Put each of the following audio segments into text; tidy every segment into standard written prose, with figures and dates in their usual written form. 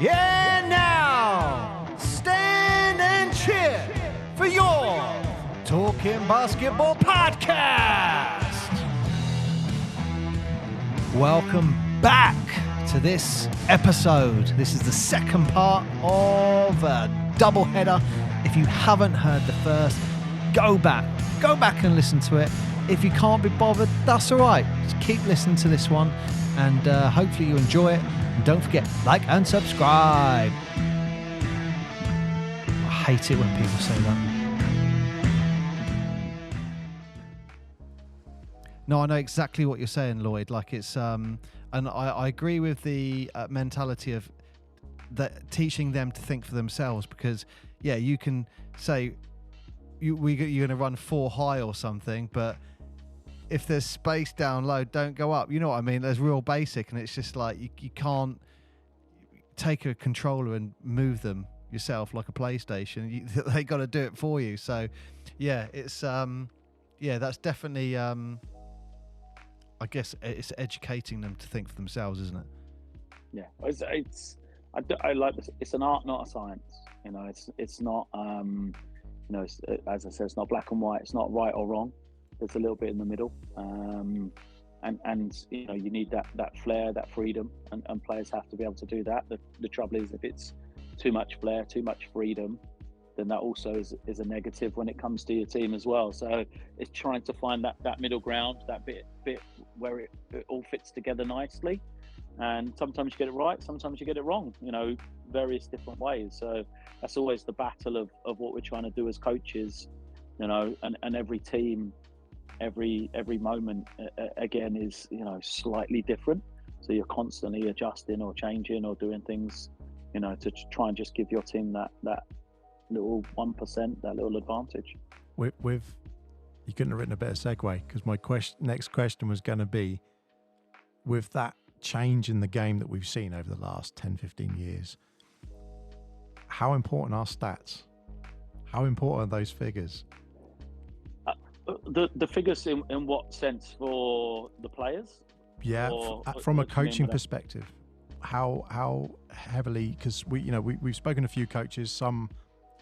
Yeah, now stand and cheer for your Talking Basketball podcast. Welcome back to this episode. This is the second part of a double header. If you haven't heard the first, go back and listen to it. If you can't be bothered, that's all right. Just keep listening to this one, and hopefully you enjoy it. And don't forget, like and subscribe. I hate it when people say that. No, I know exactly what you're saying, Lloyd. Like it's, and I agree with the mentality of that, teaching them to think for themselves. Because yeah, you can say you're going to run 4 high or something, but if there's space down low, don't go up. You know what I mean? There's real basic, and it's just like you can't take a controller and move them yourself like a PlayStation. They got to do it for you. So yeah, it's that's definitely I guess it's educating them to think for themselves, isn't it? Yeah, I like this. It's an art, not a science. You know, it's not it's, as I said, it's not black and white. It's not right or wrong. There's a little bit in the middle, and you know, you need that flair, that freedom, and players have to be able to do that. The trouble is, if it's too much flair, too much freedom, then that also is a negative when it comes to your team as well. So it's trying to find that middle ground, that bit where it all fits together nicely. And sometimes you get it right, sometimes you get it wrong, you know, various different ways. So that's always the battle of what we're trying to do as coaches, you know, and every team, every moment again is, you know, slightly different. So you're constantly adjusting or changing or doing things, you know, to try and just give your team that little 1%, that little advantage. You couldn't have written a better segue, because my next question was going to be, with that change in the game that we've seen over the last 10-15 years, how important are stats? How important are those figures? The figures in what sense? For the players? Yeah, from a coaching perspective, how heavily, because we've spoken to a few coaches. Some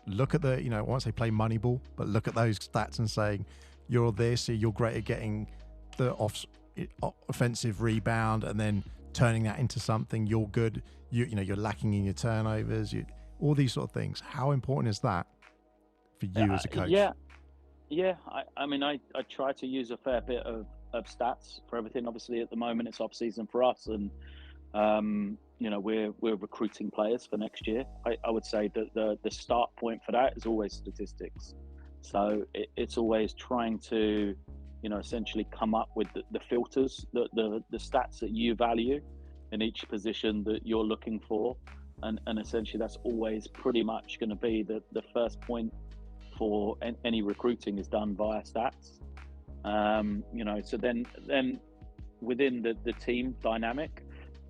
look at the, I won't say play Moneyball, but look at those stats and saying, you're this, you're great at getting the offensive rebound and then turning that into something. You're good. You're lacking in your turnovers. All these sort of things. How important is that for you as a coach? Yeah. I mean, I try to use a fair bit of stats for everything. Obviously, at the moment, it's off season for us, and we're recruiting players for next year. I would say that the start point for that is always statistics. So it's always trying to, essentially come up with the filters, the stats that you value in each position that you're looking for, and essentially that's always pretty much going to be the first point for any recruiting is done via stats. So then within the team dynamic,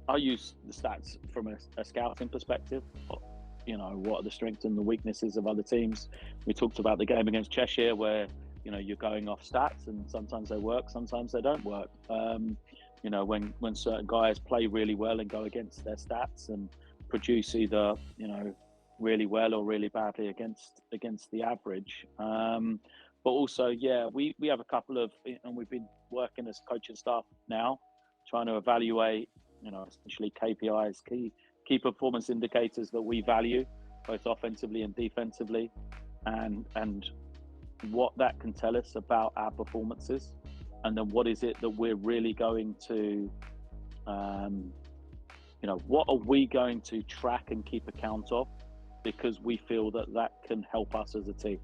I use the stats from a scouting perspective. What are the strengths and the weaknesses of other teams? We talked about the game against Cheshire where, you're going off stats, and sometimes they work, sometimes they don't work. When certain guys play really well and go against their stats and produce either, really well or really badly against the average. But also, we have a couple of, and we've been working as coaching staff now, trying to evaluate, essentially KPIs, key performance indicators that we value, both offensively and defensively, and what that can tell us about our performances, and then what is it that we're really going to, what are we going to track and keep account of, because we feel that can help us as a team.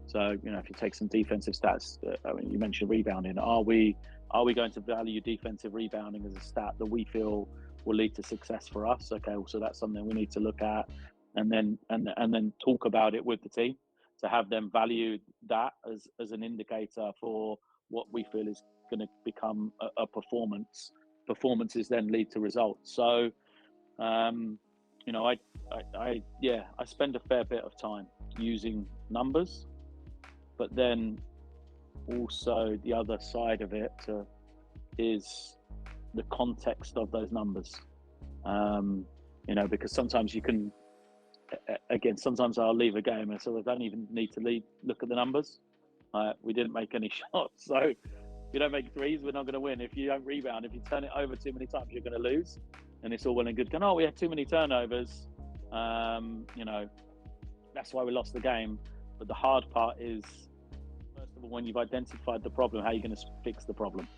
So, if you take some defensive stats, you mentioned rebounding. Are we going to value defensive rebounding as a stat that we feel will lead to success for us? Okay, so that's something we need to look at, and then talk about it with the team to have them value that as an indicator for what we feel is going to become a performance. Performances then lead to results. So, I spend a fair bit of time using numbers, but then also the other side of it is the context of those numbers. because sometimes you can, again, sometimes I'll leave a game and so I don't even need to look at the numbers. We didn't make any shots, so if you don't make threes, we're not going to win. If you don't rebound, if you turn it over too many times, you're going to lose. And it's all well and good going, we had too many turnovers. That's why we lost the game. But the hard part is, first of all, when you've identified the problem, how are you going to fix the problem?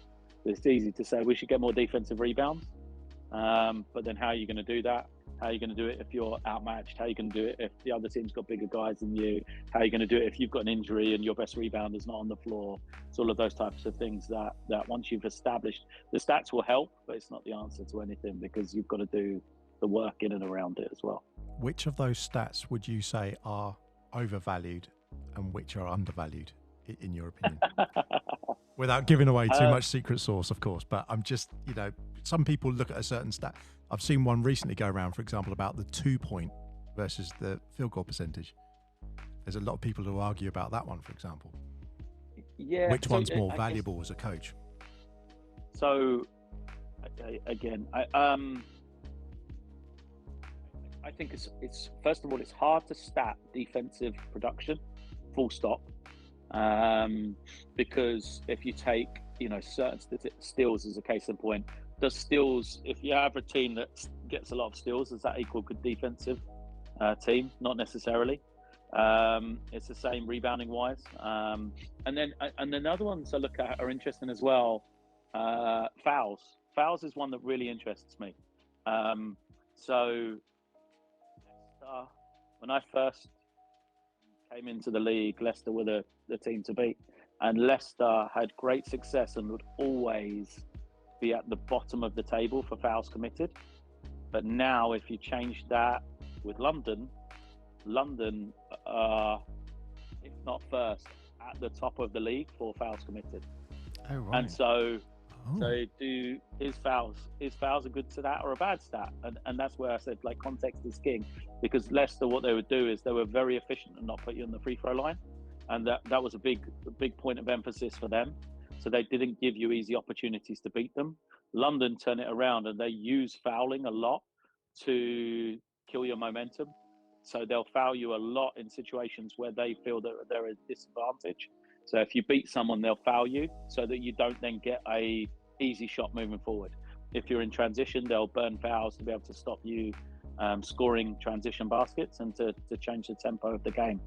It's easy to say we should get more defensive rebounds, but then how are you going to do that? How are you going to do it if you're outmatched? How are you going to do it if the other team's got bigger guys than you? How are you going to do it if you've got an injury and your best rebounder is not on the floor? It's all of those types of things that once you've established, the stats will help, but it's not the answer to anything, because you've got to do the work in and around it as well. Which of those stats would you say are overvalued and which are undervalued, in your opinion? Without giving away too much secret sauce, of course, but I'm just, some people look at a certain stat. I've seen one recently go around, for example, about the 2-point versus the field goal percentage. There's a lot of people who argue about that one, for example. Yeah. Which one's more valuable as a coach? So, again, I think it's first of all, it's hard to stat defensive production, full stop. Because if you take, certain steals as a case in point, does steals, if you have a team that gets a lot of steals, does that equal good defensive team? Not necessarily. It's the same rebounding wise. And then other ones I look at are interesting as well. Fouls. Fouls is one that really interests me. So when I first came into the league, Leicester were the team to beat, and Leicester had great success and would always be at the bottom of the table for fouls committed. But now if you change that with London, if not first, at the top of the league for fouls committed. Oh, right. And so is fouls a good stat or a bad stat? And that's where I said, context is king, because Leicester, what they would do is they were very efficient and not put you on the free throw line, and that was a big point of emphasis for them. So they didn't give you easy opportunities to beat them. London turn it around, and they use fouling a lot to kill your momentum. So they'll foul you a lot in situations where they feel that they're at a disadvantage. So if you beat someone, they'll foul you so that you don't then get a easy shot moving forward. If you're in transition, they'll burn fouls to be able to stop you scoring transition baskets and to change the tempo of the game.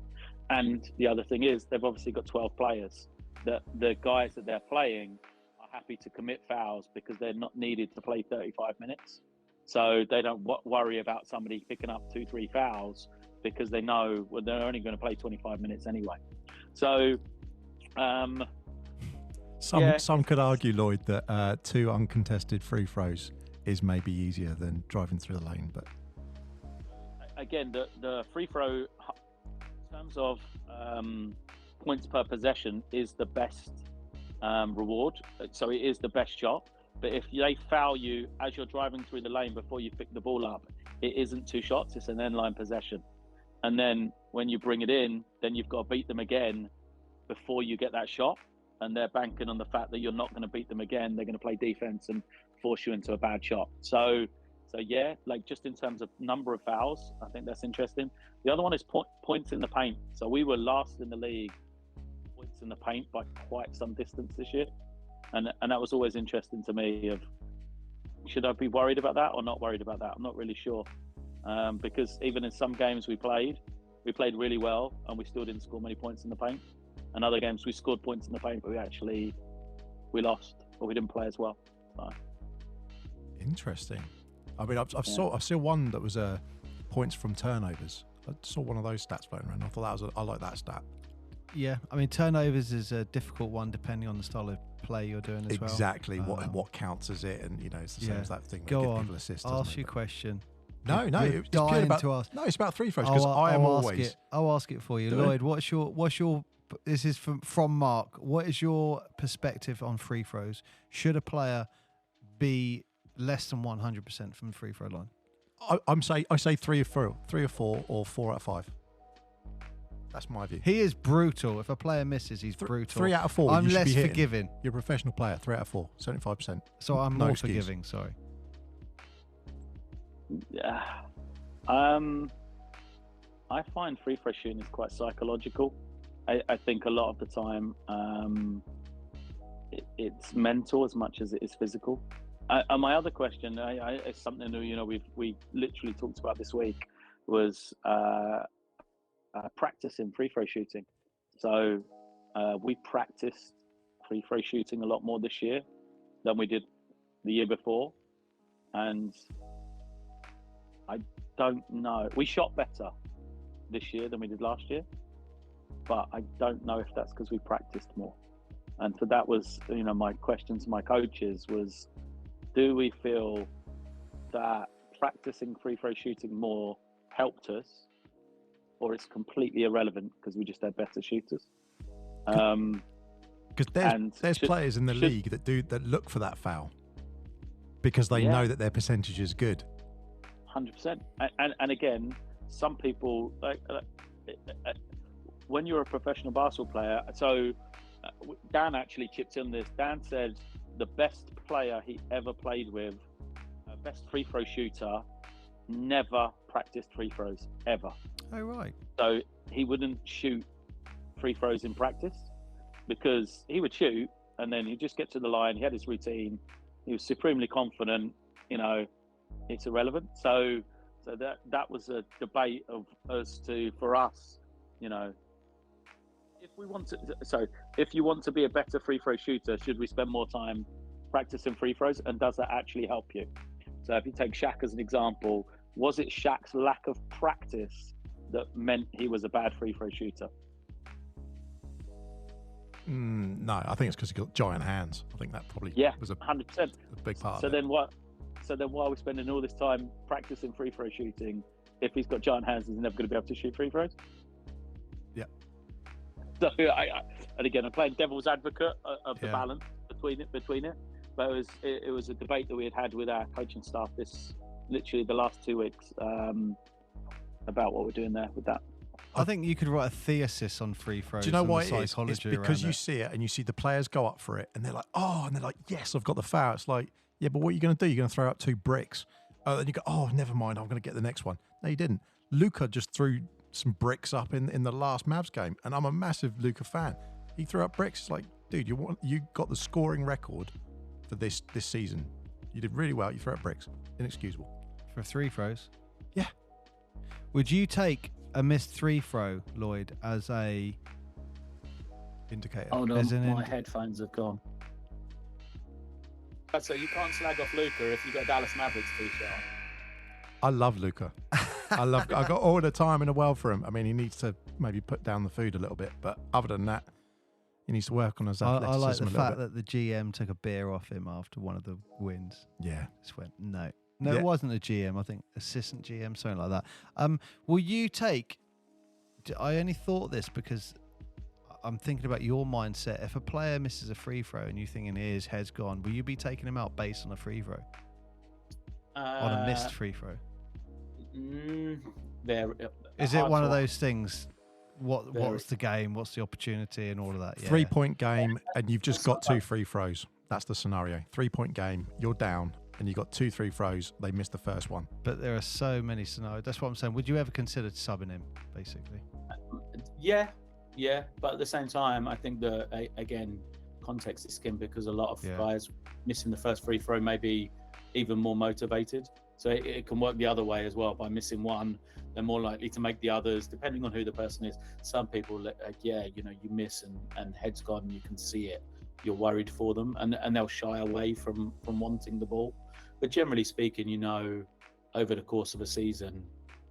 And the other thing is, they've obviously got 12 players. The guys that they're playing are happy to commit fouls because they're not needed to play 35 minutes. So they don't worry about somebody picking up 2-3 fouls because they know they're only going to play 25 minutes anyway. So some could argue, Lloyd, that 2 uncontested free throws is maybe easier than driving through the lane. But again, the free throw in terms of points per possession is the best reward. So it is the best shot. But if they foul you as you're driving through the lane before you pick the ball up, it isn't 2 shots, it's an end line possession. And then when you bring it in, then you've got to beat them again before you get that shot. And they're banking on the fact that you're not going to beat them again. They're going to play defense and force you into a bad shot. So yeah, just in terms of number of fouls, I think that's interesting. The other one is points in the paint. So we were last in the league points in the paint by quite some distance this year. And that was always interesting to me of, should I be worried about that or not worried about that? I'm not really sure. Because even in some games we played really well and we still didn't score many points in the paint. And other games we scored points in the paint, but we lost, or we didn't play as well. So. Interesting. I mean, I've saw one that was points from turnovers. I saw one of those stats floating around. I thought I like that stat. Yeah, I mean, turnovers is a difficult one depending on the style of play you're doing as well. Exactly. What counts as it, and it's the same as that thing. Go on. People assist, ask your question. No, it's purely about. To ask. No, it's about free throws because I'll ask it for you, Lloyd. What's your? This is from Mark. What is your perspective on free throws? Should a player be less than 100% from the free throw line? I say 3 or 4, or 4 out of 5. That's my view. He is brutal. If a player misses, he's brutal. 3 out of 4. I'm less forgiving. You're a professional player. 3 out of 4, 75%. So I'm more forgiving. Sorry. Yeah. I find free throw shooting is quite psychological. I think a lot of the time it's mental as much as it is physical. And my other question, it's something that we literally talked about this week, was practicing free throw shooting. So we practiced free throw shooting a lot more this year than we did the year before, and I don't know. We shot better this year than we did last year, but I don't know if that's because we practiced more. And so that was, my question to my coaches was, do we feel that practicing free throw shooting more helped us, or it's completely irrelevant because we just had better shooters? Because there's players in the league that look for that foul because they know that their percentage is good. 100%. And again, some people when you're a professional basketball player. So Dan actually chipped in this. Dan said the best player he ever played with, best free throw shooter, never practiced free throws ever. Oh, right. So he wouldn't shoot free throws in practice because he would shoot and then he'd just get to the line. He had his routine. He was supremely confident. It's irrelevant. So that was a debate for us, if you want to be a better free throw shooter, should we spend more time practicing free throws, and does that actually help you? So if you take Shaq as an example, was it Shaq's lack of practice that meant he was a bad free throw shooter? No, I think it's because he got giant hands. I think that probably was 100%. A big part So of then what? So then why are we spending all this time practicing free throw shooting if he's got giant hands? He's never going to be able to shoot free throws. Yeah. So and again, I'm playing devil's advocate of the balance between it. But it was a debate that we had with our coaching staff literally the last 2 weeks about what we're doing there with that. I think you could write a thesis on free throws. Do you know why it it is? It's because you see it and you see the players go up for it and they're like, yes, I've got the foul. It's like, yeah, but what are you going to do? You're going to throw out 2 bricks. Then you go, oh, never mind, I'm going to get the next one. No, you didn't. Luka just threw some bricks up in the last Mavs game, and I'm a massive Luka fan. He threw up bricks. It's like, dude, you got the scoring record for this season. You did really well. You threw up bricks. Inexcusable. For free throws? Yeah. Would you take a missed free throw, Lloyd, as a indicator? Hold on, my headphones have gone. So you can't slag off Luka if you've got a Dallas Mavericks t-shirt on. I love Luka. I got all the time in the world for him. I mean, he needs to maybe put down the food a little bit, but other than that, he needs to work on his athleticism. I like the fact that the GM took a beer off him after one of the wins. Yeah. Just went, no, it wasn't a GM. I think assistant GM, something like that. Will you take? I only thought this because I'm thinking about your mindset. If a player misses a free throw and you're thinking his head's gone, will you be taking him out based on a free throw? On a missed free throw? Is it one of those things? What's the game? What's the opportunity and all of that? 3-point game, and you've just got 2 free throws. That's the scenario. 3-point game, you're down, and you've got 2 free throws. They missed the first one. But there are so many scenarios. That's what I'm saying. Would you ever consider subbing him, basically? Yeah. But at the same time, I think that, again, context is king, because a lot of guys missing the first free throw may be even more motivated. So it can work the other way as well. By missing one, they're more likely to make the others, depending on who the person is. Some people, you miss and head's gone, you can see it. You're worried for them, and they'll shy away from wanting the ball. But generally speaking, over the course of a season,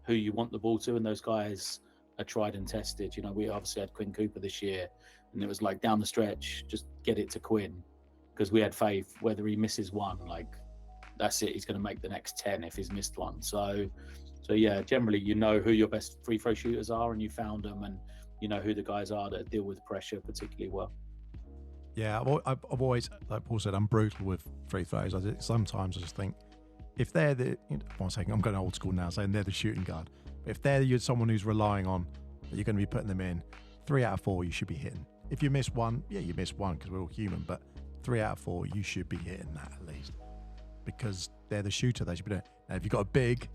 who you want the ball to, and those guys are tried and tested. We obviously had Quinn Cooper this year, and it was like down the stretch, just get it to Quinn, because we had faith. Whether he misses one, that's it. He's going to make the next 10 if he's missed one. So yeah, generally, who your best free throw shooters are, and you found them, and you know who the guys are that deal with pressure particularly well. Yeah, I've always, like Paul said, I'm brutal with free throws. Sometimes I just think, if they're I'm going old school now, saying they're the shooting guard. But if you're someone who's relying on that you're going to be putting them in, 3 out of 4 you should be hitting. If you miss one, you miss one because we're all human. But 3 out of 4 you should be hitting that at least. because they're the shooter. They should be doing it. Now, if you've got a big,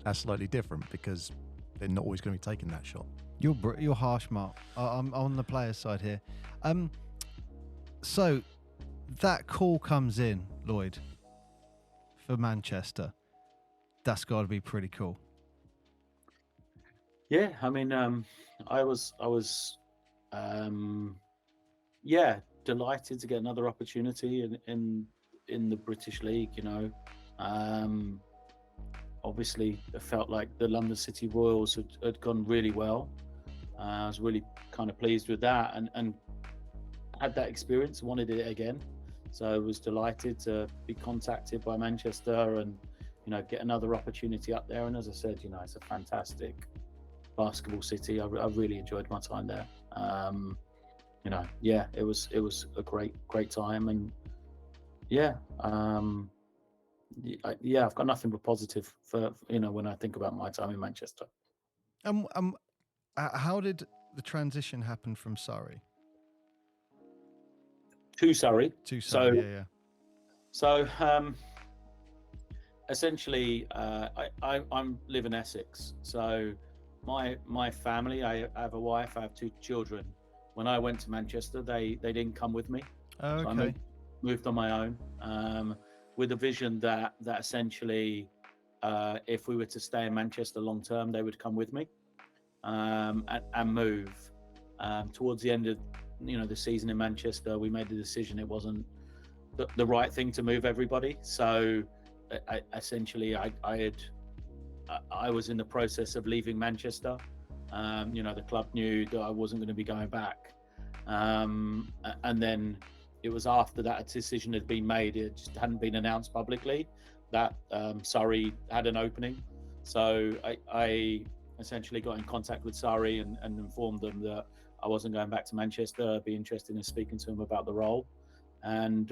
that's slightly different because they're not always going to be taking that shot. You're harsh, Mark. I'm on the player's side here. So that call comes in, Lloyd, for Manchester. That's got to be pretty cool. Yeah, I mean, I was, delighted to get another opportunity in the British League. You know, obviously, it felt like the London City Royals had gone really well. I was really kind of pleased with that, and had that experience, wanted it again. So I was delighted to be contacted by Manchester and, you know, get another opportunity up there. And as I said, you know, it's a fantastic basketball city. I really enjoyed my time there. You know, yeah, it was a great time, and I've got nothing but positive for, you know, when I think about my time in Manchester. How did the transition happen from Surrey to Surrey? So, essentially, I live in Essex. So my family, I have a wife, I have 2 children. When I went to Manchester, they didn't come with me. Oh, okay. So I moved on my own, with a vision that essentially, if we were to stay in Manchester long term, they would come with me, and move. Towards the end of, you know, the season in Manchester, we made the decision it wasn't the right thing to move everybody. So I was in the process of leaving Manchester. You know, the club knew that I wasn't going to be going back. And then it was after that decision had been made, it just hadn't been announced publicly, that Surrey had an opening. So I essentially got in contact with Surrey and informed them that I wasn't going back to Manchester. I'd be interested in speaking to them about the role. And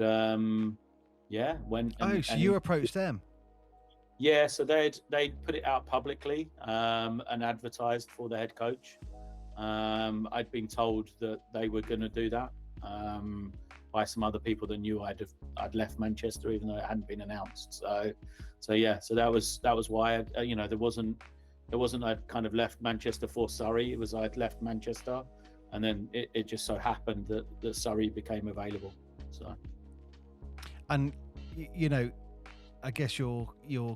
you approached them? Yeah, so they'd put it out publicly, and advertised for the head coach. I'd been told that they were going to do that by some other people that knew I'd left Manchester, even though it hadn't been announced. So that was why you know, it wasn't I'd kind of left Manchester for Surrey. It was I'd left Manchester, and then it just so happened that Surrey became available. So, and you know, I guess you're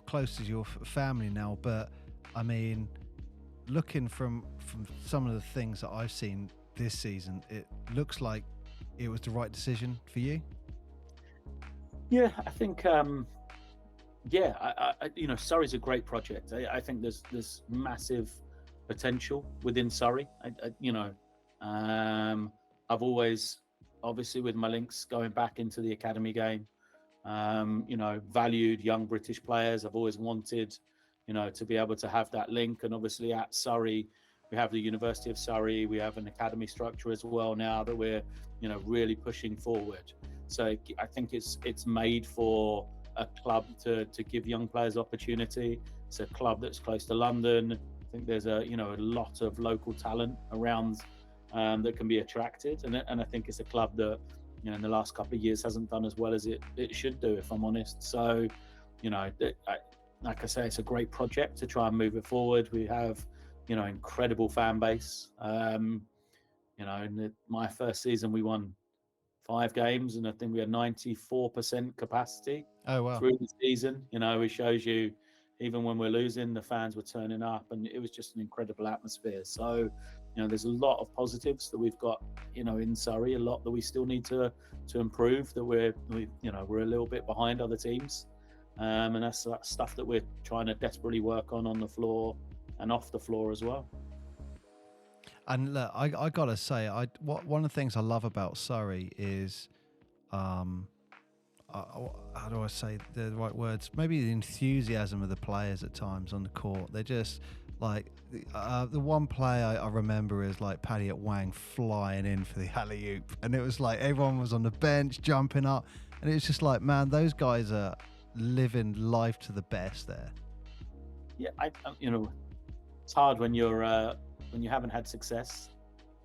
close to your family now, but I mean, looking from some of the things that I've seen this season, it looks like it was the right decision for you. Yeah, I think you know, Surrey's a great project. I think there's massive potential within Surrey. I've always, obviously with my links going back into the academy game, you know, valued young British players. I've always wanted, you know, to be able to have that link. And obviously at Surrey, we have the University of Surrey. We have an academy structure as well now that we're, you know, really pushing forward. So I think it's made for a club to give young players opportunity. It's a club that's close to London. I think there's a lot of local talent around that can be attracted, and I think it's a club that, you know, in the last couple of years hasn't done as well as it should do, if I'm honest. So, you know, like I say, it's a great project to try and move it forward. We have, you know, incredible fan base. You know, in my first season, we won 5 games, and I think we had 94% capacity. Oh, wow. Through the season. You know, it shows you, even when we're losing, the fans were turning up, and it was just an incredible atmosphere. So, you know, there's a lot of positives that we've got, you know, in Surrey, a lot that we still need to improve, that we're a little bit behind other teams. And that's stuff that we're trying to desperately work on the floor and off the floor as well. And look, I gotta say, one of the things I love about Surrey is, how do I say the right words? Maybe the enthusiasm of the players at times on the court. They're just like, the one play I remember is like Paddy at Wang flying in for the alley-oop, and it was like everyone was on the bench jumping up, and it's just like, man, those guys are living life to the best there. Yeah, you know, it's hard when you haven't had success.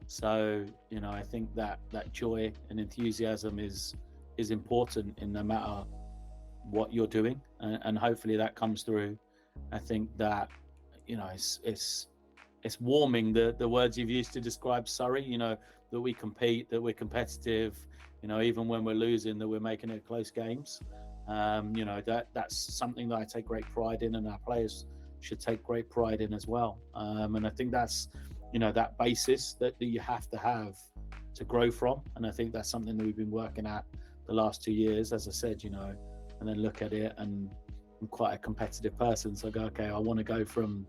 So, you know, I think that joy and enthusiasm is important in no matter what you're doing, and hopefully that comes through. I think that, you know, it's warming, the words you've used to describe Surrey, you know, that we compete, that we're competitive, you know, even when we're losing, that we're making it close games. You know, that's something that I take great pride in, and our players should take great pride in as well. And I think that's, you know, that basis that you have to grow from. And I think that's something that we've been working at the last 2 years, as I said, you know, and then look at it, and I'm quite a competitive person. So I go, okay, I want to go from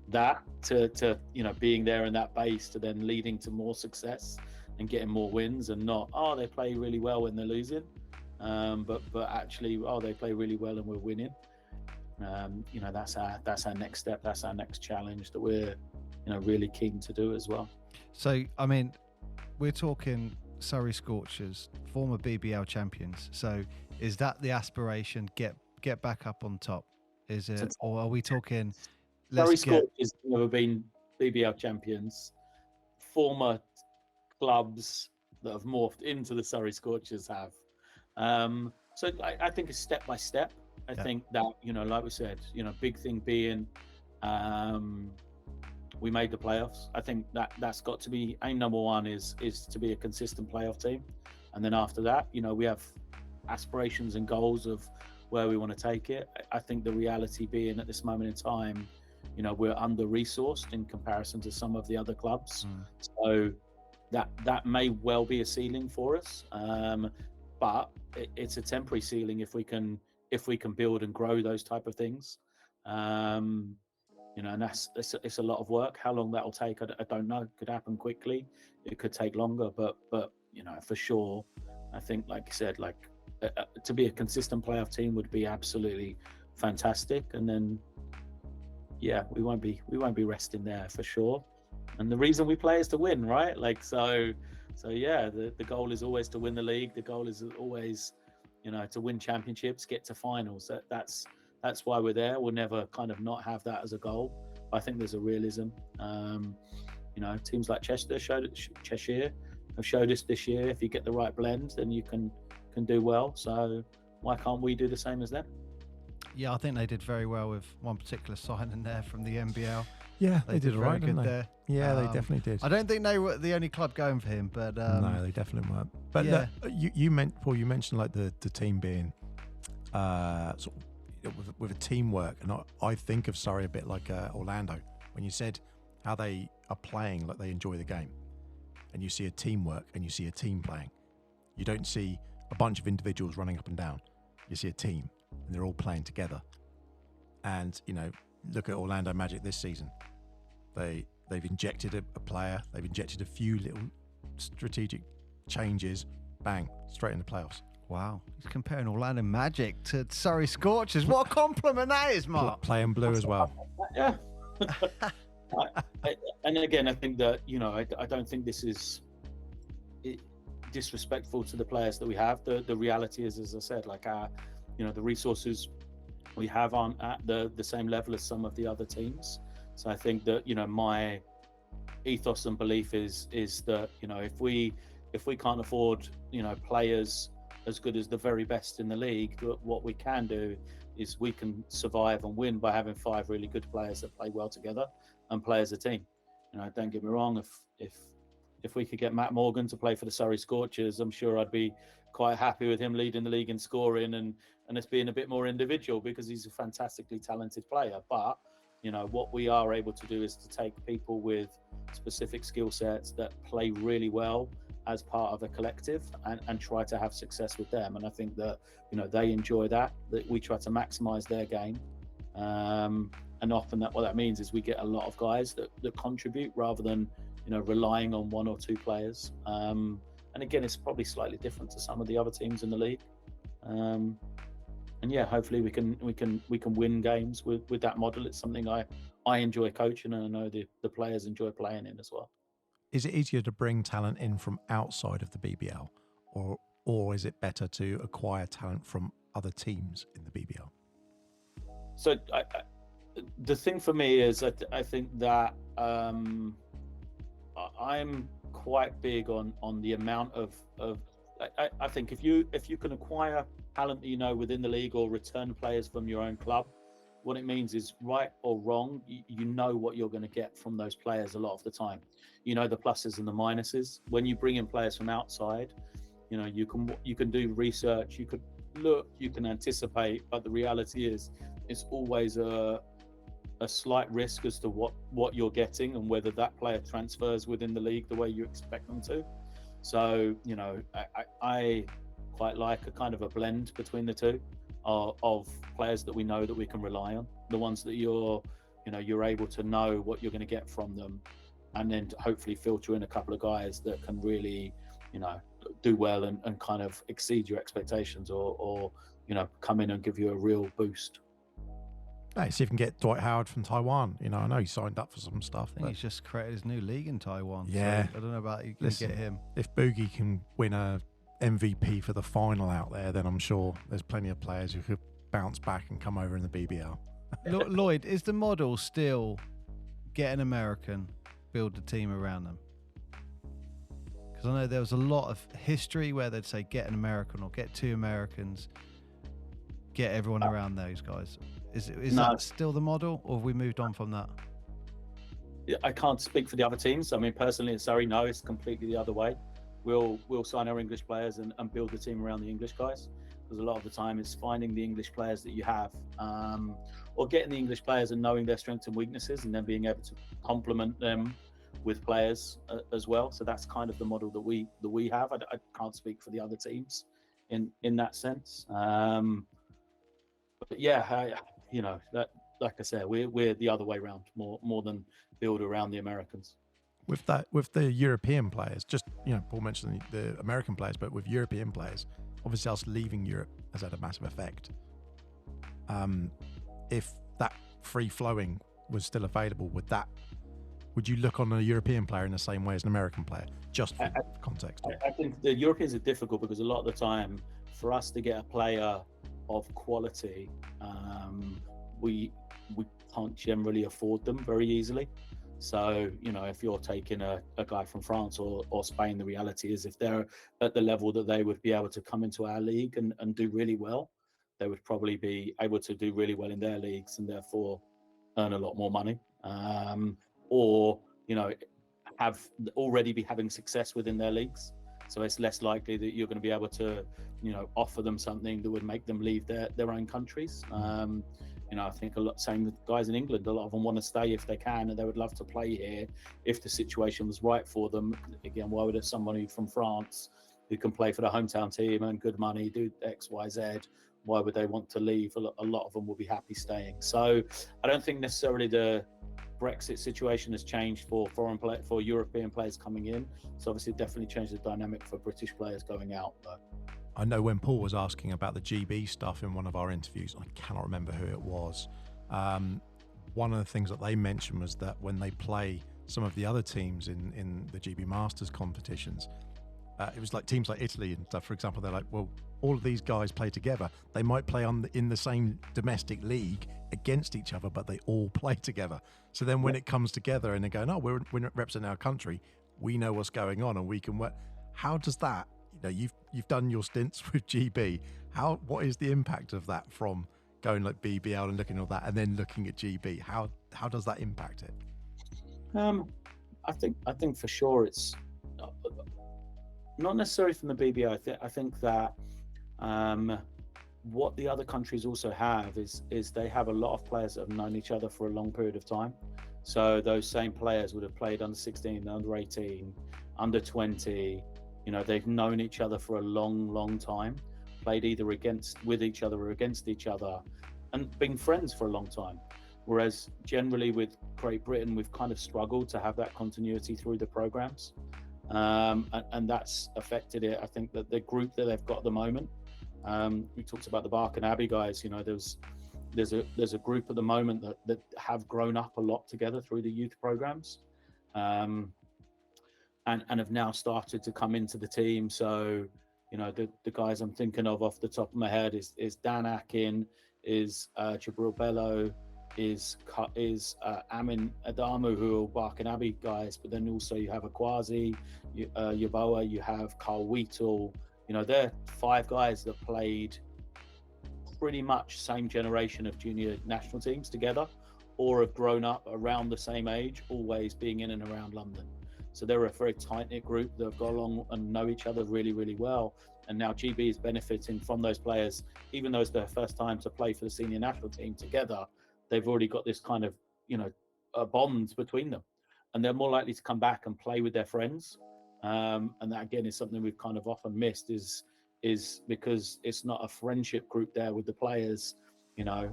that to you know, being there in that base, to then leading to more success and getting more wins, and not, oh, they play really well when they're losing, but actually, oh, they play really well and we're winning. You know, that's our next step, that's our next challenge that we're, you know, really keen to do as well. So I mean, we're talking Surrey Scorchers, former BBL champions. So is that the aspiration? Get back up on top? Is it, or are we talking? Surrey Scorchers have never been BBL champions. Former clubs that have morphed into the Surrey Scorchers have. So I think it's step by step. I think that, you know, like we said, you know, big thing being, we made the playoffs. I think that's got to be aim number one, is to be a consistent playoff team. And then after that, you know, we have aspirations and goals of where we want to take it. I think the reality being at this moment in time, you know, we're under-resourced in comparison to some of the other clubs. So that may well be a ceiling for us, but it's a temporary ceiling if we can build and grow those type of things. You know, and it's a lot of work. How long that will take, I don't know. It could happen quickly, it could take longer, but you know, for sure, I think, like you said, like to be a consistent playoff team would be absolutely fantastic. And then, yeah, we won't be resting there for sure. And the reason we play is to win, right? Like, so yeah, the goal is always to win the league. The goal is always, you know, to win championships, get to finals. That's why we're there. We'll never kind of not have that as a goal. I think there's a realism. You know, teams like Cheshire have showed us this year, if you get the right blend, then you can do well. So why can't we do the same as them? Yeah, I think they did very well with one particular signing there from the NBL. Yeah, they did all right, didn't they? There. Yeah, they definitely did. I don't think they were the only club going for him, but no, they definitely weren't. But yeah. you mentioned like the team being sort of with a teamwork, and I think of Surrey a bit like Orlando when you said how they are playing, like they enjoy the game, and you see a teamwork and you see a team playing. You don't see a bunch of individuals running up and down. You see a team, and they're all playing together. And you know, look at Orlando Magic this season. They've injected a player. They've injected a few little strategic changes. Bang, straight in the playoffs. Wow, he's comparing Orlando Magic to Surrey Scorchers. What a compliment that is, Mark. Playing blue as well. Yeah. And again, I think that, you know, I don't think this is disrespectful to the players that we have. The reality is, as I said, like you know, the resources we have aren't at the same level as some of the other teams. So I think that, you know, my ethos and belief is that, you know, if we can't afford, you know, players as good as the very best in the league, what we can do is we can survive and win by having 5 really good players that play well together and play as a team. You know, don't get me wrong, if we could get Matt Morgan to play for the Surrey Scorchers, I'm sure I'd be quite happy with him leading the league in scoring and us being a bit more individual, because he's a fantastically talented player. But, you know, what we are able to do is to take people with specific skill sets that play really well as part of a collective and try to have success with them. And I think that, you know, they enjoy that we try to maximize their game. And often what that means is we get a lot of guys that contribute rather than, you know, relying on 1 or 2 players. And again, it's probably slightly different to some of the other teams in the league. And yeah, hopefully we can win games with that model. It's something I enjoy coaching, and I know the players enjoy playing in as well. Is it easier to bring talent in from outside of the BBL, or is it better to acquire talent from other teams in the BBL? So the thing for me is I think that I'm quite big on the amount of I think if you can acquire talent that you know within the league or return players from your own club, what it means is, right or wrong, you know what you're going to get from those players a lot of the time. You know the pluses and the minuses. When you bring in players from outside, you know, you can do research, you could look, you can anticipate, but the reality is it's always a slight risk as to what you're getting and whether that player transfers within the league the way you expect them to. So, you know, I quite like a kind of a blend between the two of players that we know that we can rely on, the ones that you're able to know what you're going to get from them, and then to hopefully filter in a couple of guys that can really, you know, do well and kind of exceed your expectations or you know, come in and give you a real boost. Hey, see if you can get Dwight Howard from Taiwan. You know, I know he signed up for some stuff. I think he's just created his new league in Taiwan. Yeah. So I don't know about you can get him. If Boogie can win a MVP for the final out there, then I'm sure there's plenty of players who could bounce back and come over in the BBL. Lloyd, is the model still get an American, build a team around them? Because I know there was a lot of history where they'd say get an American or get two Americans, get everyone around those guys. Is that still the model, or have we moved on from that? I can't speak for the other teams. I mean, personally at Surrey, no, it's completely the other way. We'll sign our English players and build the team around the English guys, because a lot of the time it's finding the English players that you have, or getting the English players and knowing their strengths and weaknesses, and then being able to complement them with players as well. So that's kind of the model that we have. I can't speak for the other teams in that sense. But yeah, you know, that, like I said, we're the other way around, more than build around the Americans. With the European players, just, you know, Paul mentioned the American players, but with European players, obviously us leaving Europe has had a massive effect. If that free flowing was still available, would you look on a European player in the same way as an American player? Just for context. I think the Europeans are difficult because a lot of the time, for us to get a player of quality, we can't generally afford them very easily. So, you know, if you're taking a guy from France or Spain, the reality is if they're at the level that they would be able to come into our league and do really well, they would probably be able to do really well in their leagues and therefore earn a lot more money. Or, you know, already be having success within their leagues. So it's less likely that you're going to be able to, you know, offer them something that would make them leave their own countries. You know, I think same with guys in England, a lot of them want to stay if they can, and they would love to play here if the situation was right for them. Again, why would somebody from France who can play for the hometown team and good money, do X, Y, Z, why would they want to leave? A lot of them will be happy staying. So I don't think necessarily the Brexit situation has changed for European players coming in. So obviously it definitely changed the dynamic for British players going out. But I know when Paul was asking about the GB stuff in one of our interviews, I cannot remember who it was. One of the things that they mentioned was that when they play some of the other teams in the GB Masters competitions, it was like teams like Italy and stuff, for example, they're like, well, all of these guys play together. They might play in the same domestic league against each other, but they all play together. So then when it comes together and they're going, oh, we're representing our country, we know what's going on and we can work. How does that, you know, you've done your stints with GB. What is the impact of that from going like BBL and looking at all that and then looking at GB? How does that impact it? I think for sure it's not necessarily from the BBL. I think that what the other countries also have is they have a lot of players that have known each other for a long period of time. So those same players would have played under 16, under 18, under 20. You know, they've known each other for a long time, played either with each other or against each other, and been friends for a long time. Whereas generally with Great Britain, we've kind of struggled to have that continuity through the programs. And that's affected it. I think that the group that they've got at the moment, we talked about the Bark and Abbey guys, you know, there's a group at the moment that have grown up a lot together through the youth programs, and have now started to come into the team. So, you know, the guys I'm thinking of off the top of my head is Dan Akin, is Jabril Bello, is Amin Adamu, who are Bark and Abbey guys, but then also you have Akwazi, Yaboa, you have Carl Wheatle. You know, they're 5 guys that played pretty much same generation of junior national teams together, or have grown up around the same age, always being in and around London. So they're a very tight-knit group that have got along and know each other really, really well. And now GB is benefiting from those players, even though it's their first time to play for the senior national team together. They've already got this kind of, a bond between them, and they're more likely to come back and play with their friends. And that again is something we've kind of often missed, is because it's not a friendship group there with the players. That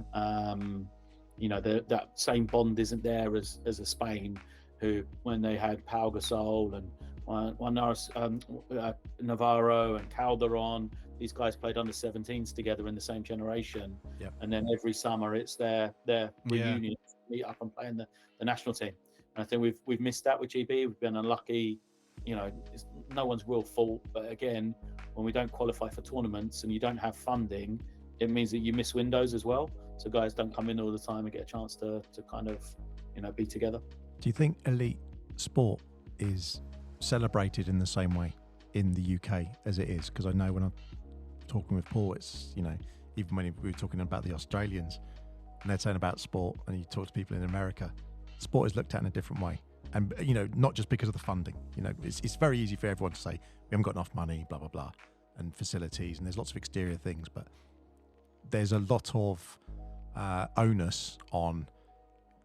same bond isn't there as a Spain, who when they had Pau Gasol and Navarro and Calderon, these guys played under 17s together in the same generation. Yep. And then every summer it's their reunion, meet up and play in the national team. And I think we've missed that with GB. We've been unlucky. It's no one's real fault, but again, when we don't qualify for tournaments and you don't have funding, it means that you miss windows as well. So guys don't come in all the time and get a chance to kind of be together. Do you think elite sport is celebrated in the same way in the UK as it is? Because I know when I'm talking with Paul, it's even when we were talking about the Australians and they're saying about sport, and you talk to people in America, sport is looked at in a different way. And not just because of the funding. It's very easy for everyone to say we haven't got enough money, blah blah blah, and facilities, and there's lots of exterior things, but there's a lot of onus on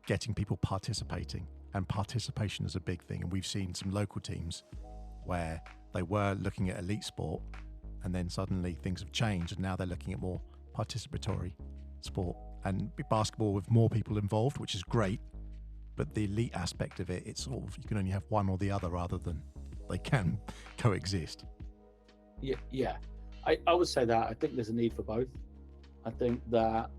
getting people participating, and participation is a big thing. And we've seen some local teams where they were looking at elite sport, and then suddenly things have changed, and now they're looking at more participatory sport and basketball with more people involved, which is great. But the elite aspect of it, it's sort of, you can only have one or the other rather than they can coexist. Yeah. I would say that I think there's a need for both. I think that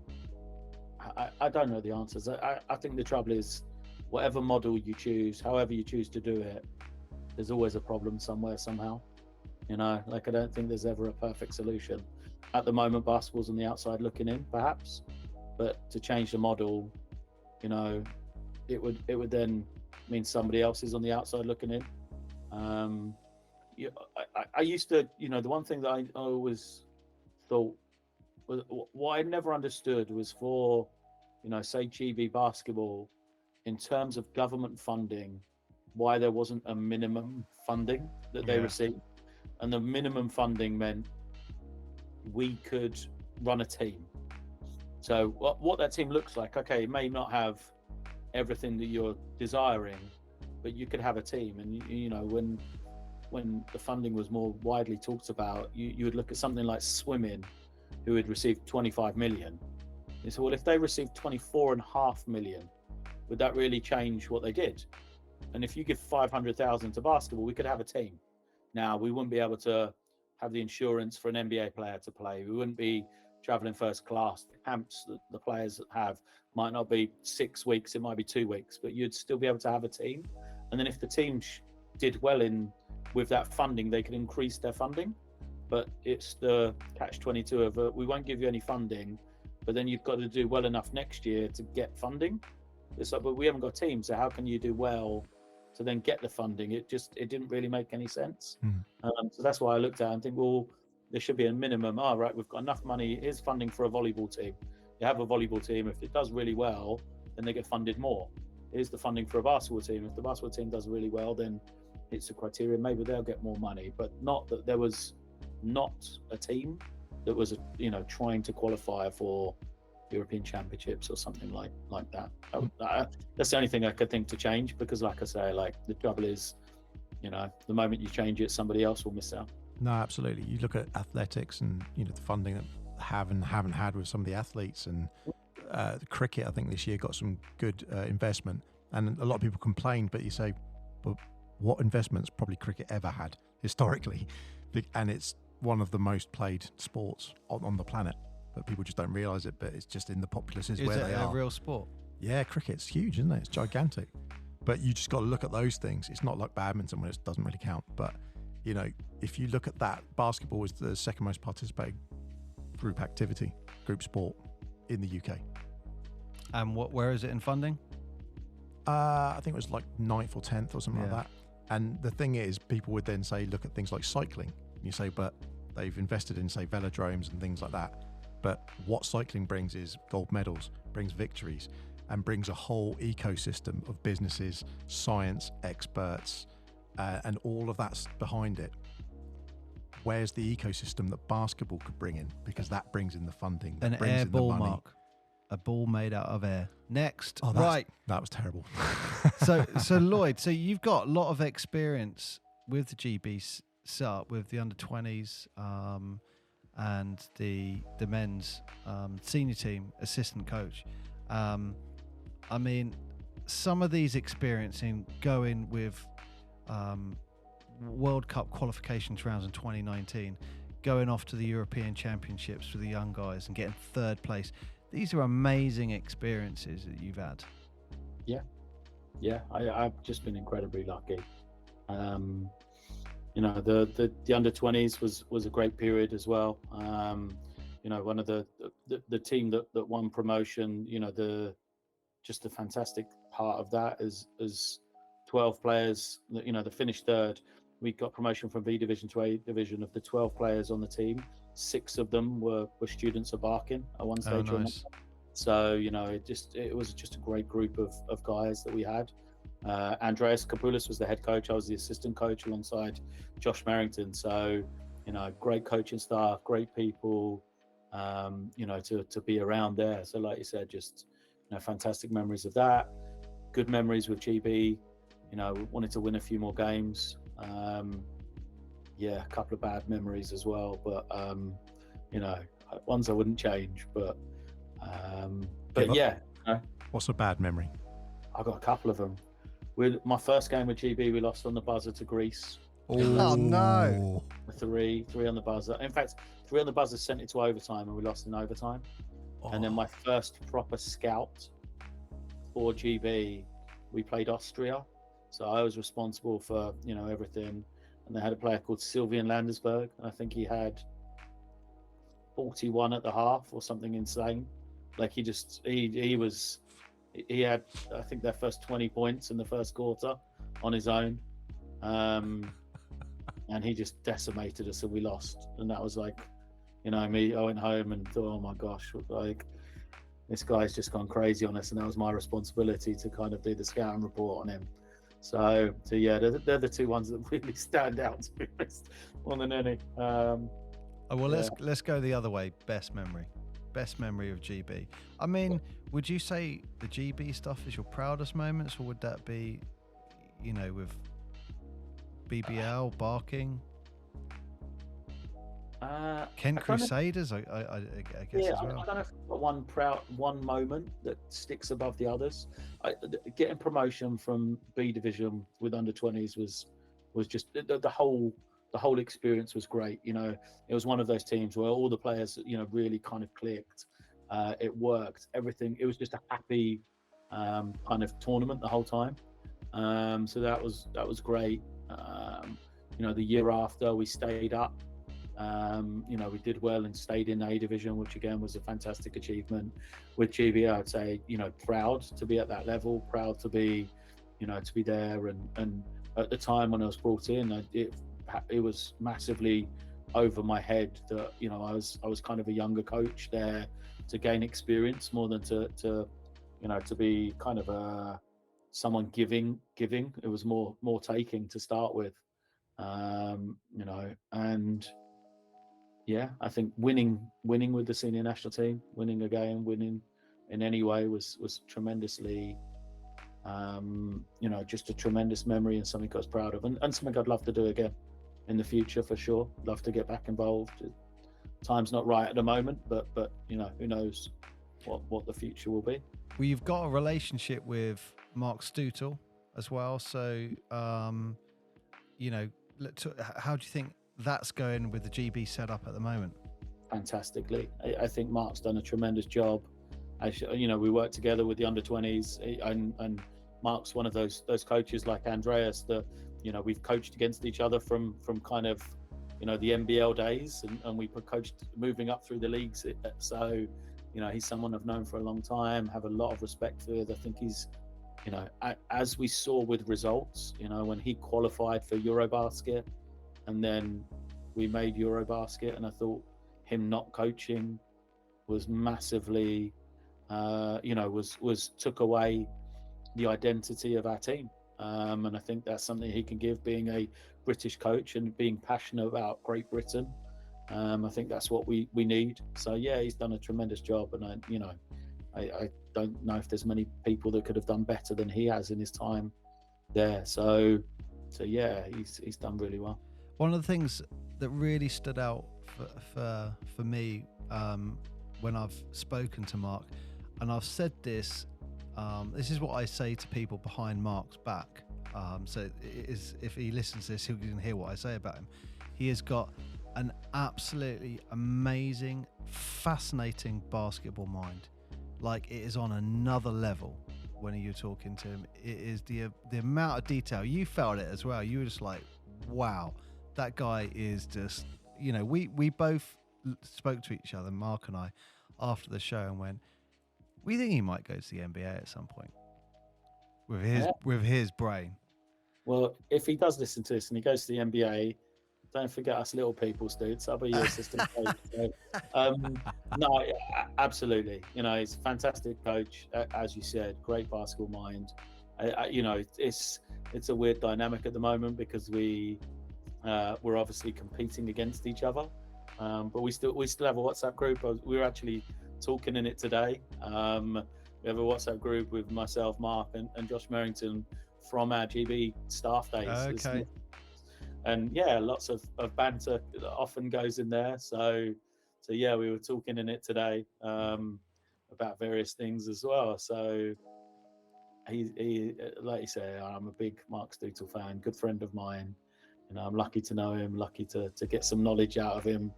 I don't know the answers. I think the trouble is, whatever model you choose, however you choose to do it, there's always a problem somewhere, somehow. I don't think there's ever a perfect solution. At the moment, basketball's on the outside looking in, perhaps, but to change the model, it would then mean somebody else is on the outside looking in. I used to, the one thing that I always thought was, what I never understood was for, say GB basketball, in terms of government funding, why there wasn't a minimum funding that they received. And the minimum funding meant we could run a team. So what that team looks like, okay, it may not have everything that you're desiring, but you could have a team. And when the funding was more widely talked about, you would look at something like swimming, who had received 25 million. You say, well, if they received 24.5 million, would that really change what they did? And if you give 500,000 to basketball, we could have a team. Now, we wouldn't be able to have the insurance for an NBA player to play. We wouldn't be traveling first class. The camps that the players have might not be 6 weeks, it might be 2 weeks, but you'd still be able to have a team. And then if the team did well with that funding, they could increase their funding. But it's the catch-22 of we won't give you any funding, but then you've got to do well enough next year to get funding. It's like, but we haven't got a team, so how can you do well to then get the funding? It didn't really make any sense. So that's why I looked at it and think, well, there should be a minimum. All right, we've got enough money. Here's funding for a volleyball team. You have a volleyball team. If it does really well, then they get funded more. Here's the funding for a basketball team. If the basketball team does really well, then it's a criteria. Maybe they'll get more money, but not that there was not a team that was, trying to qualify for European Championships or something like that. That's the only thing I could think to change, because like I say, the trouble is, the moment you change it, somebody else will miss out. No, absolutely. You look at athletics and, the funding that have and haven't had with some of the athletes, and the cricket, I think this year got some good investment, and a lot of people complain, but you say, but what investments probably cricket ever had historically? And it's one of the most played sports on the planet. But people just don't realise it, but it's just in the populaces where they are. Is it a real sport? Yeah, cricket's huge, isn't it? It's gigantic. But you just got to look at those things. It's not like badminton where it doesn't really count. But, if you look at that, basketball is the second most participated group sport in the UK. And where is it in funding? I think it was like 9th or 10th or something like that. And the thing is, people would then say, look at things like cycling. And you say, but they've invested in, say, velodromes and things like that. But what cycling brings is gold medals, brings victories, and brings a whole ecosystem of businesses, science, experts, and all of that's behind it. Where's the ecosystem that basketball could bring in? Because that brings in the funding. An air ball, Mark. A ball made out of air. Next. Oh, right. That was terrible. So Lloyd, so you've got a lot of experience with the GB setup, with the under-20s and the men's senior team assistant coach. I mean, some of these experiencing going with World Cup qualifications rounds in 2019, going off to the European Championships for the young guys and getting third place. These are amazing experiences that you've had. Yeah, I've just been incredibly lucky. You know, the under-20s was a great period as well. You know, one of the team that won promotion, you know, the fantastic part of that is 12 players, you know, that finished third. We got promotion from B division to A division. Of the 12 players on the team, 6 of them were students of Barking at one stage. Oh, nice. So, you know, it was just a great group of guys that we had. Andreas Kapoulis was the head coach. I was the assistant coach alongside Josh Merrington. So, you know, great coaching staff, great people, you know, to be around there. So like you said, just, you know, fantastic memories of that. Good memories with GB. You know, wanted to win a few more games. Yeah, a couple of bad memories as well, but you know, ones I wouldn't change. But yeah. You know, what's a bad memory? I got a couple of them. My first game with GB, we lost on the buzzer to Greece. Oh no! 3 on the buzzer. In fact, 3 on the buzzer sent it to overtime, and we lost in overtime. Oh. And then my first proper scout for GB, we played Austria. So I was responsible for, you know, everything. And they had a player called Sylvian Landersberg. I think he had 41 at the half or something insane. Like he had, I think, their first 20 points in the first quarter on his own. And he just decimated us and we lost. And that was like, you know, I went home and thought, oh my gosh, like this guy's just gone crazy on us. And that was my responsibility to kind of do the scouting report on him. So yeah, they're the 2 ones that really stand out, to be honest, more than any. Let's go the other way. Best memory of GB. I mean, would you say the GB stuff is your proudest moments, or would that be, you know, with BBL, Barking, Kent Crusaders? I guess as well. I don't know if I've got one moment that sticks above the others. Getting promotion from B division with under-20s was just the whole experience was great. You know, it was one of those teams where all the players, you know, really kind of clicked. It worked. Everything. It was just a happy kind of tournament the whole time. So that was great. You know, the year after we stayed up. You know, we did well and stayed in A division, which again was a fantastic achievement. With GB, I'd say, you know, proud to be at that level, proud to be, you know, to be there. And at the time when I was brought in, it was massively over my head that, you know, I was kind of a younger coach there to gain experience more than to you know, to be kind of someone giving. It was more taking to start with, you know. And yeah, I think winning with the senior national team, winning a game, winning in any way was tremendously, you know, just a tremendous memory and something I was proud of, and something I'd love to do again in the future for sure. Love to get back involved. Time's not right at the moment, but you know, who knows what the future will be. Well, you've got a relationship with Mark Stoutel as well, so you know, how do you think that's going with the GB setup at the moment? Fantastically. I think Mark's done a tremendous job. You know, we work together with the under-20s, and Mark's one of those coaches like Andreas that, you know, we've coached against each other from kind of, you know, the NBL days, and we coached moving up through the leagues. So, you know, he's someone I've known for a long time, have a lot of respect for. I think he's, you know, as we saw with results, you know, when he qualified for Eurobasket, and then we made Eurobasket, and I thought him not coaching was massively, was took away the identity of our team. And I think that's something he can give, being a British coach and being passionate about Great Britain. I think that's what we need. So yeah, he's done a tremendous job, and I don't know if there's many people that could have done better than he has in his time there. So yeah, he's done really well. One of the things that really stood out for me when I've spoken to Mark, and I've said this, this is what I say to people behind Mark's back. So it is, if he listens to this, he can hear what I say about him. He has got an absolutely amazing, fascinating basketball mind. Like, it is on another level when you're talking to him. It is the amount of detail. You felt it as well. You were just like, wow, that guy is just, we both spoke to each other, Mark and I, after the show, and went, we think he might go to the NBA at some point with his brain. Well, if he does listen to this and he goes to the NBA, don't forget us little people, Stu. I'll be your assistant coach. So, no, absolutely. He's a fantastic coach, as you said. Great basketball mind. It's a weird dynamic at the moment because we're obviously competing against each other, but we still have a WhatsApp group. We were actually talking in it today. We have a WhatsApp group with myself, Mark, and Josh Merrington from our GB staff days. Okay. And yeah, lots of banter that often goes in there. So yeah, we were talking in it today about various things as well. So he like you say, I'm a big Mark Stootle fan, good friend of mine. I'm lucky to know him, lucky to get some knowledge out of him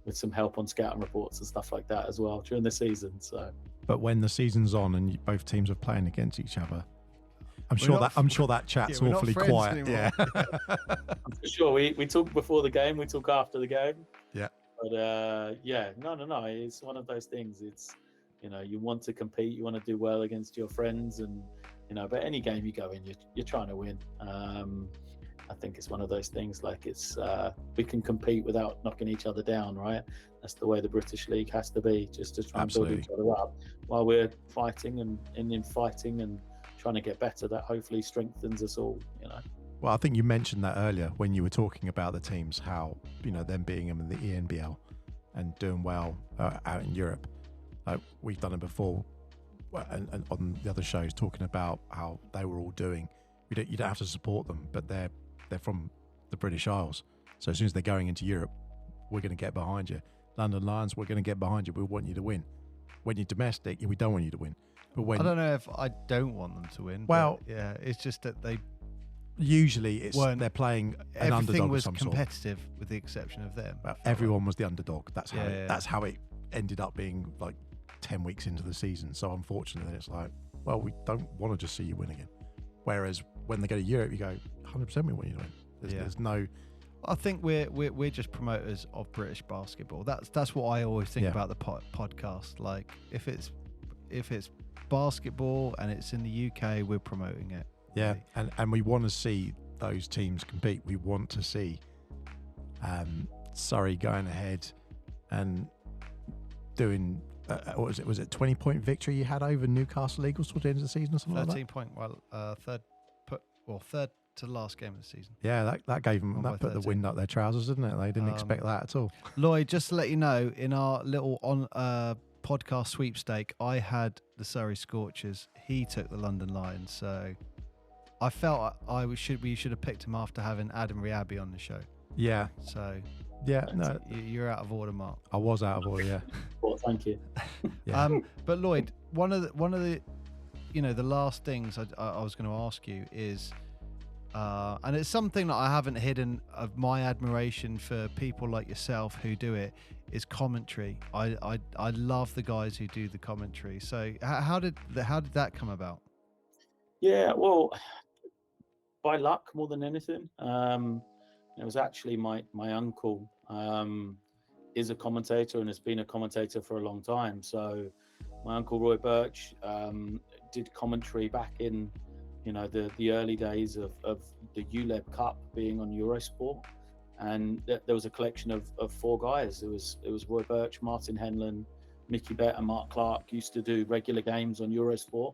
with some help on scouting reports and stuff like that as well during the season. So, but when the season's on and both teams are playing against each other, I'm sure that chat's awfully quiet. Anymore. Yeah, for sure. We talk before the game, we talk after the game. Yeah, but no. It's one of those things. It's you want to compete, you want to do well against your friends, and but any game you go in, you're trying to win. I think it's one of those things. Like we can compete without knocking each other down, right? That's the way the British League has to be, just to try and build each other up while we're fighting and in fighting and trying to get better. That hopefully strengthens us all. Well, I think you mentioned that earlier when you were talking about the teams, how them being in the ENBL and doing well out in Europe. We've done it before, and on the other shows, talking about how they were all doing. You don't have to support them, but they're from the British Isles. So as soon as they're going into Europe, we're going to get behind you. London Lions, we're going to get behind you. We want you to win. When you're domestic, we don't want you to win. But when I don't know if I don't want them to win. Well, yeah, it's just that they usually they're playing an underdog of some sort. Everything was competitive with the exception of them. Well, everyone was the underdog. That's how it ended up being, like 10 weeks into the season. So unfortunately, it's like, well, we don't want to just see you win again. Whereas when they go to Europe, you go, 100% we want you to win. There's no. I think we're just promoters of British basketball. That's what I always think about the podcast. Like if it's basketball and it's in the UK, we're promoting it. Yeah, and we want to see those teams compete. We want to see Surrey going ahead and doing. What was it 20-point victory you had over Newcastle Eagles towards the end of the season or something like that? 13 point. Well, third to the last game of the season. Yeah, that gave them, that put 13. The wind up their trousers, didn't it? They didn't expect that at all. Lloyd, just to let you know, in our little podcast sweepstake, I had the Surrey Scorchers. He took the London Lions. So I felt we should have picked him after having Adam Riabi on the show. Yeah. So yeah, no, you're out of order, Mark. I was out of order. Yeah. Well, thank you. Yeah. But Lloyd, one of the the last things I was going to ask you is, and it's something that I haven't hidden of my admiration for people like yourself who do it, is commentary. I love the guys who do the commentary. So how did that come about? Yeah, well, by luck more than anything. It was actually my uncle is a commentator and has been a commentator for a long time. So my uncle Roy Birch did commentary back in the early days of the ULEB Cup being on Eurosport, and there was a collection of four guys. It was Roy Birch, Martin Henlon, Mickey Bett and Mark Clark used to do regular games on Eurosport.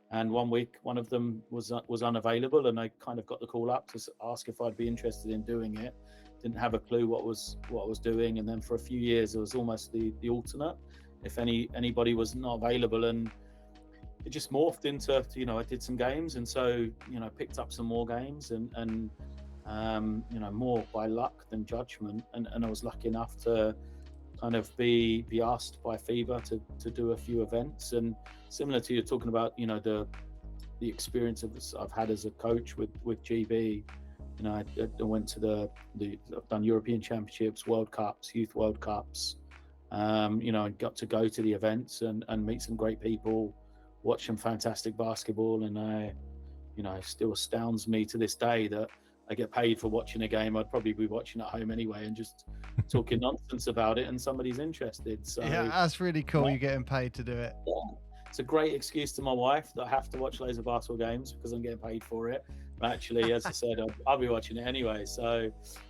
And one week, one of them was unavailable, and I kind of got the call up to ask if I'd be interested in doing it. Didn't have a clue what I was doing, and then for a few years, it was almost the alternate. If anybody was not available, and it just morphed into, I did some games, and so picked up some more games, and more by luck than judgment, and I was lucky enough to kind of be asked by FIBA to do a few events. And similar to you talking about the experience I've had as a coach with GB, I went to I've done European Championships, World Cups, Youth World Cups, and got to go to the events and meet some great people, watch some fantastic basketball. And it still astounds me to this day that I get paid for watching a game I'd probably be watching at home anyway, and just talking nonsense about it, and somebody's interested. So yeah, that's really cool. You're getting paid to do it. Yeah. It's a great excuse to my wife that I have to watch loads of basketball games because I'm getting paid for it. But actually, as I said, I'll be watching it anyway. So,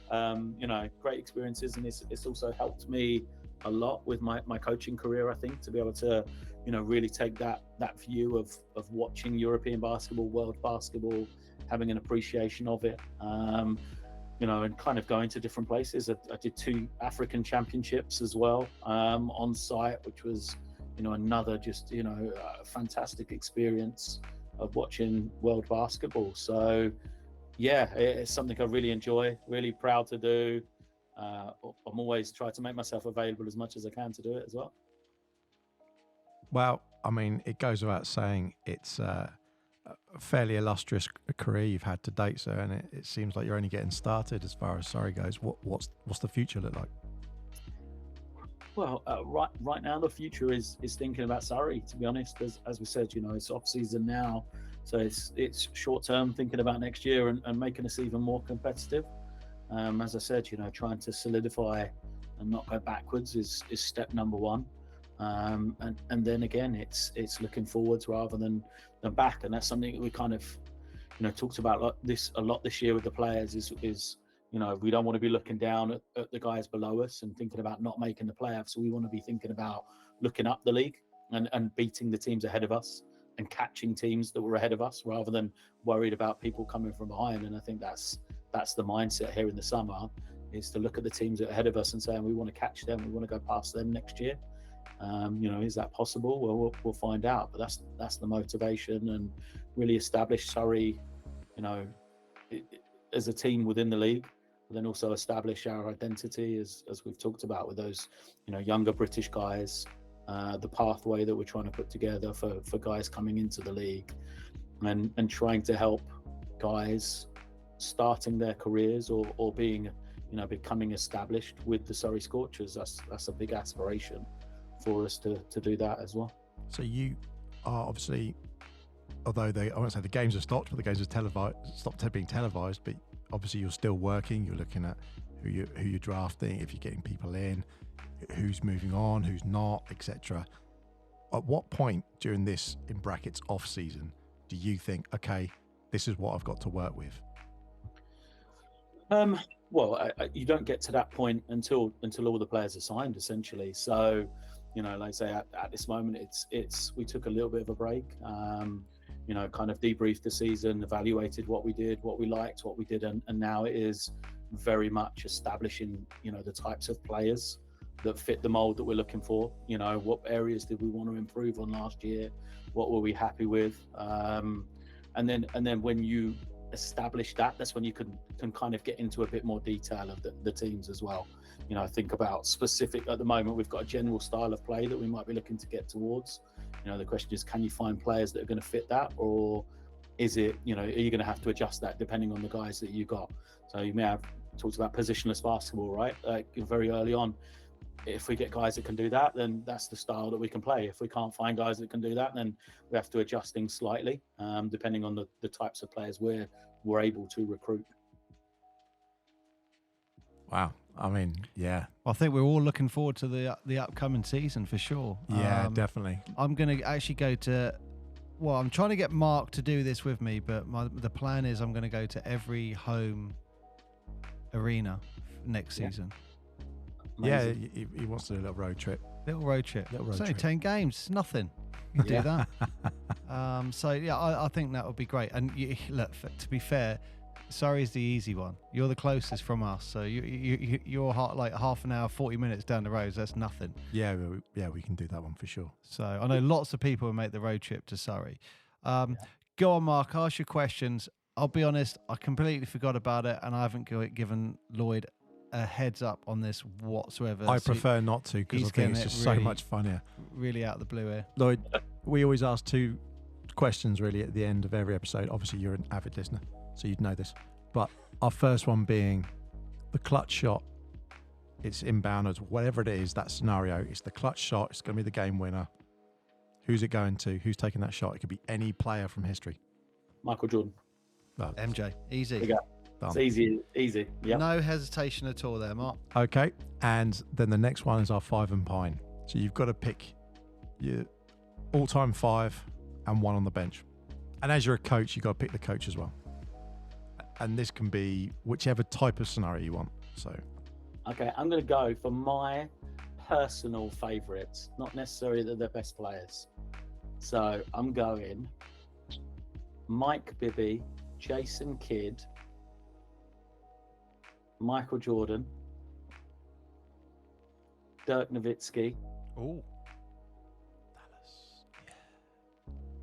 great experiences, and it's also helped me a lot with my coaching career, I think, to be able to, really take that view of watching European basketball, world basketball, having an appreciation of it, and kind of going to different places. I did 2 African championships as well, on site, which was, another just, fantastic experience of watching world basketball. So yeah, it's something I really enjoy, really proud to do. I'm always trying to make myself available as much as I can to do it as well. Well, I mean, it goes without saying it's a fairly illustrious career you've had to date, sir, and it seems like you're only getting started as far as Surrey goes. What's the future look like? Well, right now the future is thinking about Surrey. To be honest, as we said, it's off season now, so it's short term, thinking about next year and making us even more competitive. As I said, trying to solidify and not go backwards is step number one. And then again, it's looking forwards rather than back, and that's something that we kind of talked about a lot this year with the players. Is we don't want to be looking down at the guys below us and thinking about not making the playoffs. So we want to be thinking about looking up the league and beating the teams ahead of us and catching teams that were ahead of us, rather than worried about people coming from behind. And I think that's the mindset here in the summer, is to look at the teams that are ahead of us and saying we want to catch them, we want to go past them next year. Is that possible? Well, we'll find out. But that's the motivation, and really establish Surrey, as a team within the league. But then also establish our identity, as we've talked about, with those younger British guys, the pathway that we're trying to put together for guys coming into the league, and trying to help guys starting their careers or being becoming established with the Surrey Scorchers. That's a big aspiration for us to do that as well. So you are obviously, although I won't say the games have stopped, but the games have stopped being televised, but obviously you're still working. You're looking at who you're drafting, if you're getting people in, who's moving on, who's not, etc. At what point during this, in brackets, off season, do you think, okay, this is what I've got to work with? Well, you don't get to that point until all the players are signed, essentially. So, like I say, at this moment, we took a little bit of a break. Kind of debriefed the season, evaluated what we did, what we liked, what we didn't, and now it is very much establishing, the types of players that fit the mold that we're looking for. What areas did we want to improve on last year? What were we happy with? And then when you establish that's when you can kind of get into a bit more detail of the teams as well. Think about specific. At the moment, we've got a general style of play that we might be looking to get towards. The question is, can you find players that are going to fit that, or is it, are you going to have to adjust that depending on the guys that you got? So you may have talked about positionless basketball, right? Like very early on, if we get guys that can do that, then that's the style that we can play. If we can't find guys that can do that, then we have to adjust things slightly, depending on the types of players we're able to recruit. Wow. I mean, yeah. I think we're all looking forward to the upcoming season for sure. Yeah, definitely. I'm going to actually go to, well, I'm trying to get Mark to do this with me, but the plan is I'm going to go to every home arena next season. Amazing. Yeah, he wants to do a little road trip. Little road trip. Little road it's only trip. 10 games. It's nothing. You can do that. So, yeah, I think that would be great. And look, to be fair, Surrey's the easy one. You're the closest from us. So you're like half an hour, 40 minutes down the road. So that's nothing. Yeah, we can do that one for sure. So I know lots of people who make the road trip to Surrey. Go on, Mark. Ask your questions. I'll be honest, I completely forgot about it, and I haven't given Lloyd a heads up on this whatsoever. I prefer not to, because I think it's just really, so much funnier. Really out of the blue here. Lloyd, we always ask 2 questions really at the end of every episode. Obviously, you're an avid listener, so you'd know this. But our first one being the clutch shot. It's inbound, or whatever it is, that scenario. It's the clutch shot. It's going to be the game winner. Who's it going to? Who's taking that shot? It could be any player from history. Michael Jordan. Oh, MJ. Easy. There you go. It's easy. Yep. No hesitation at all there, Mark. Okay. And then the next one is our 5 and pine. So you've got to pick your all-time 5 and 1 on the bench. And as you're a coach, you've got to pick the coach as well. And this can be whichever type of scenario you want. So, okay, I'm going to go for my personal favourites, not necessarily that they're best players. So I'm going Mike Bibby, Jason Kidd, Michael Jordan, Dirk Nowitzki. Oh,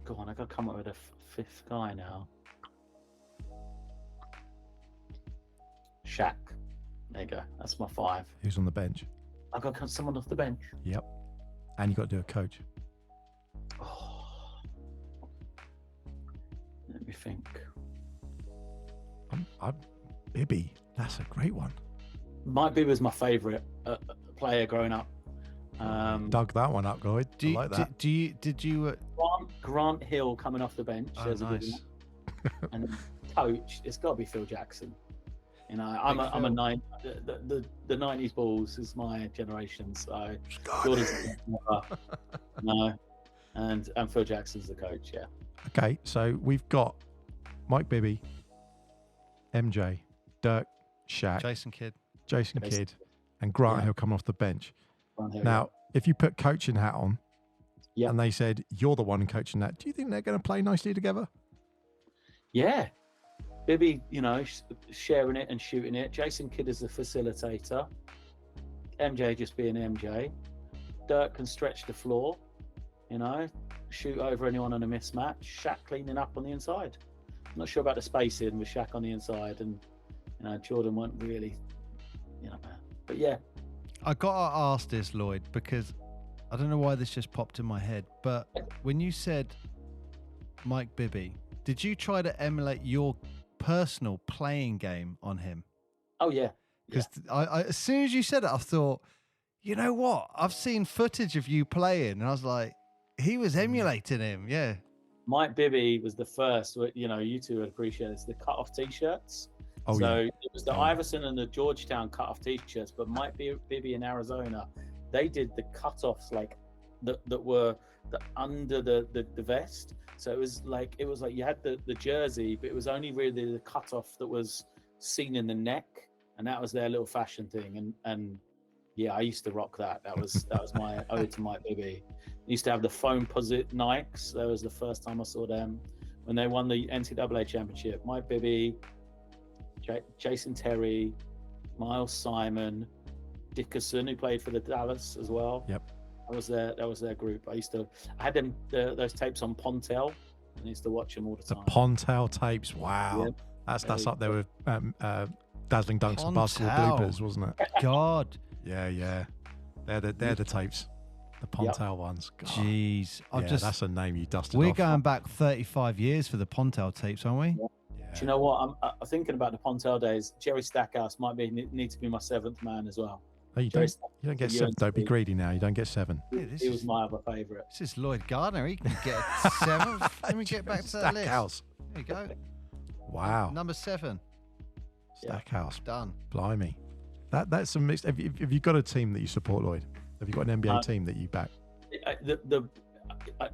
Go on, I got to come up with a 5th guy now. Shaq. There you go. That's my 5. who's on the bench? I've got to cut someone off the bench. Yep. And you've got to do a coach. Oh. Let me think. Bibby, that's a great one. Mike Bibby was my favourite player growing up. Dug that one up, Lloyd. I like that. Did you? Grant Hill coming off the bench. Oh, nice. And coach, it's got to be Phil Jackson. You know, I'm a nine. The 90s Bulls is my generation. So Jordan's no, and Phil Jackson's the coach. Yeah. Okay, so we've got Mike Bibby, MJ, Dirk, Shaq, Jason Kidd, and Grant Hill coming off the bench. Now, if you put coaching hat on, and they said you're the one coaching that, do you think they're going to play nicely together? Yeah. Bibby, sharing it and shooting it. Jason Kidd is the facilitator. MJ just being MJ. Dirk can stretch the floor, shoot over anyone on a mismatch. Shaq cleaning up on the inside. I'm not sure about the spacing with Shaq on the inside, and Jordan won't really, but yeah. I got to ask this, Lloyd, because I don't know why this just popped in my head, but when you said Mike Bibby, did you try to emulate your personal playing game on him? Oh yeah, because I as soon as you said it, I thought, you know what? I've seen footage of you playing, and I was like, he was emulating him. Yeah. Mike Bibby was the first. You two would appreciate this. The cut-off T-shirts. Oh, so it was the Iverson and the Georgetown cut-off T-shirts, but Mike Bibby in Arizona, they did the cut-offs like that were under the vest. So it was like you had the jersey, but it was only really the cut-off that was seen in the neck, and that was their little fashion thing. And yeah, I used to rock that. That was my ode to Mike Bibby. I used to have the foam posit Nikes. That was the first time I saw them when they won the NCAA championship. Mike Bibby, Jason Terry, Miles Simon, Dickerson, who played for the Dallas as well. Yep. That was their group. I had them those tapes on Pontel, and I used to watch them all the time. The Pontel tapes, wow. Yep. That's up there with Dazzling Dunks and Basketball Bloopers, wasn't it? God. Yeah. They're the tapes. The Pontel ones. God. Jeez. That's a name you dusted We're off. going back 35 years for the Pontel tapes, aren't we? Yeah. Do you know what? I'm thinking about the Pontel days. Jerry Stackhouse might need to be my 7th man as well. Oh, you don't get 7. Don't be greedy now. You don't get 7. Yeah, he was my other favourite. This is Lloyd Gardner. He can get 7th. Let me get back to that list. There you go. Wow. Number 7. Stackhouse. Done. Blimey. That's some mixed. Have you got a team that you support, Lloyd? Have you got an NBA team that you back? The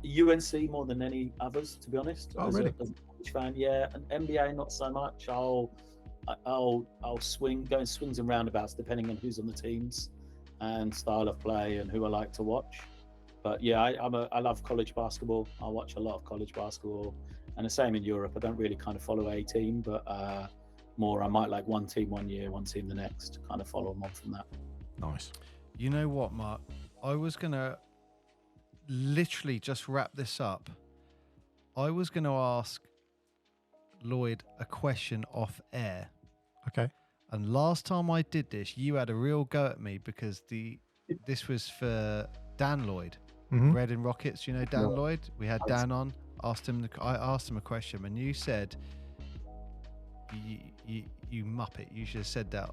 UNC more than any others, to be honest. Oh, really? As a college fan, yeah. And NBA not so much. I'll swing, go in swings and roundabouts depending on who's on the teams. and style of play and who I like to watch. But yeah, I love college basketball. I watch a lot of college basketball, and the same in Europe. I don't really kind of follow a team, but more I might like one team one year, one team the next, kind of follow them on from that. Nice. You know what, Mark? I was going to literally just wrap this up. I was going to ask Lloyd a question off air. Okay. And last time I did this, you had a real go at me because this was for Dan Lloyd, Red and Rockets. You know Dan Lloyd? We had Dan on. I asked him a question, and you said, "You muppet! You should have said that,"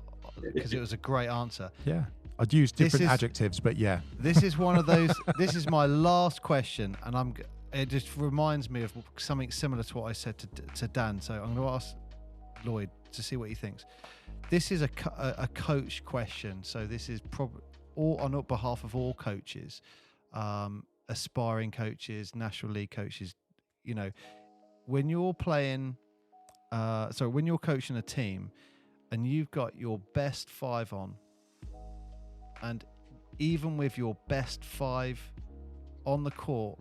because it was a great answer. Yeah, I'd use different adjectives, but yeah. This is one of those. This is my last question, and it just reminds me of something similar to what I said to Dan. So I'm going to ask Lloyd to see what he thinks. This is a coach question, so this is probably all on behalf of all coaches, aspiring coaches, National League coaches. You know, when you're playing, when you're coaching a team, and you've got your best five on, and even with your best five on the court,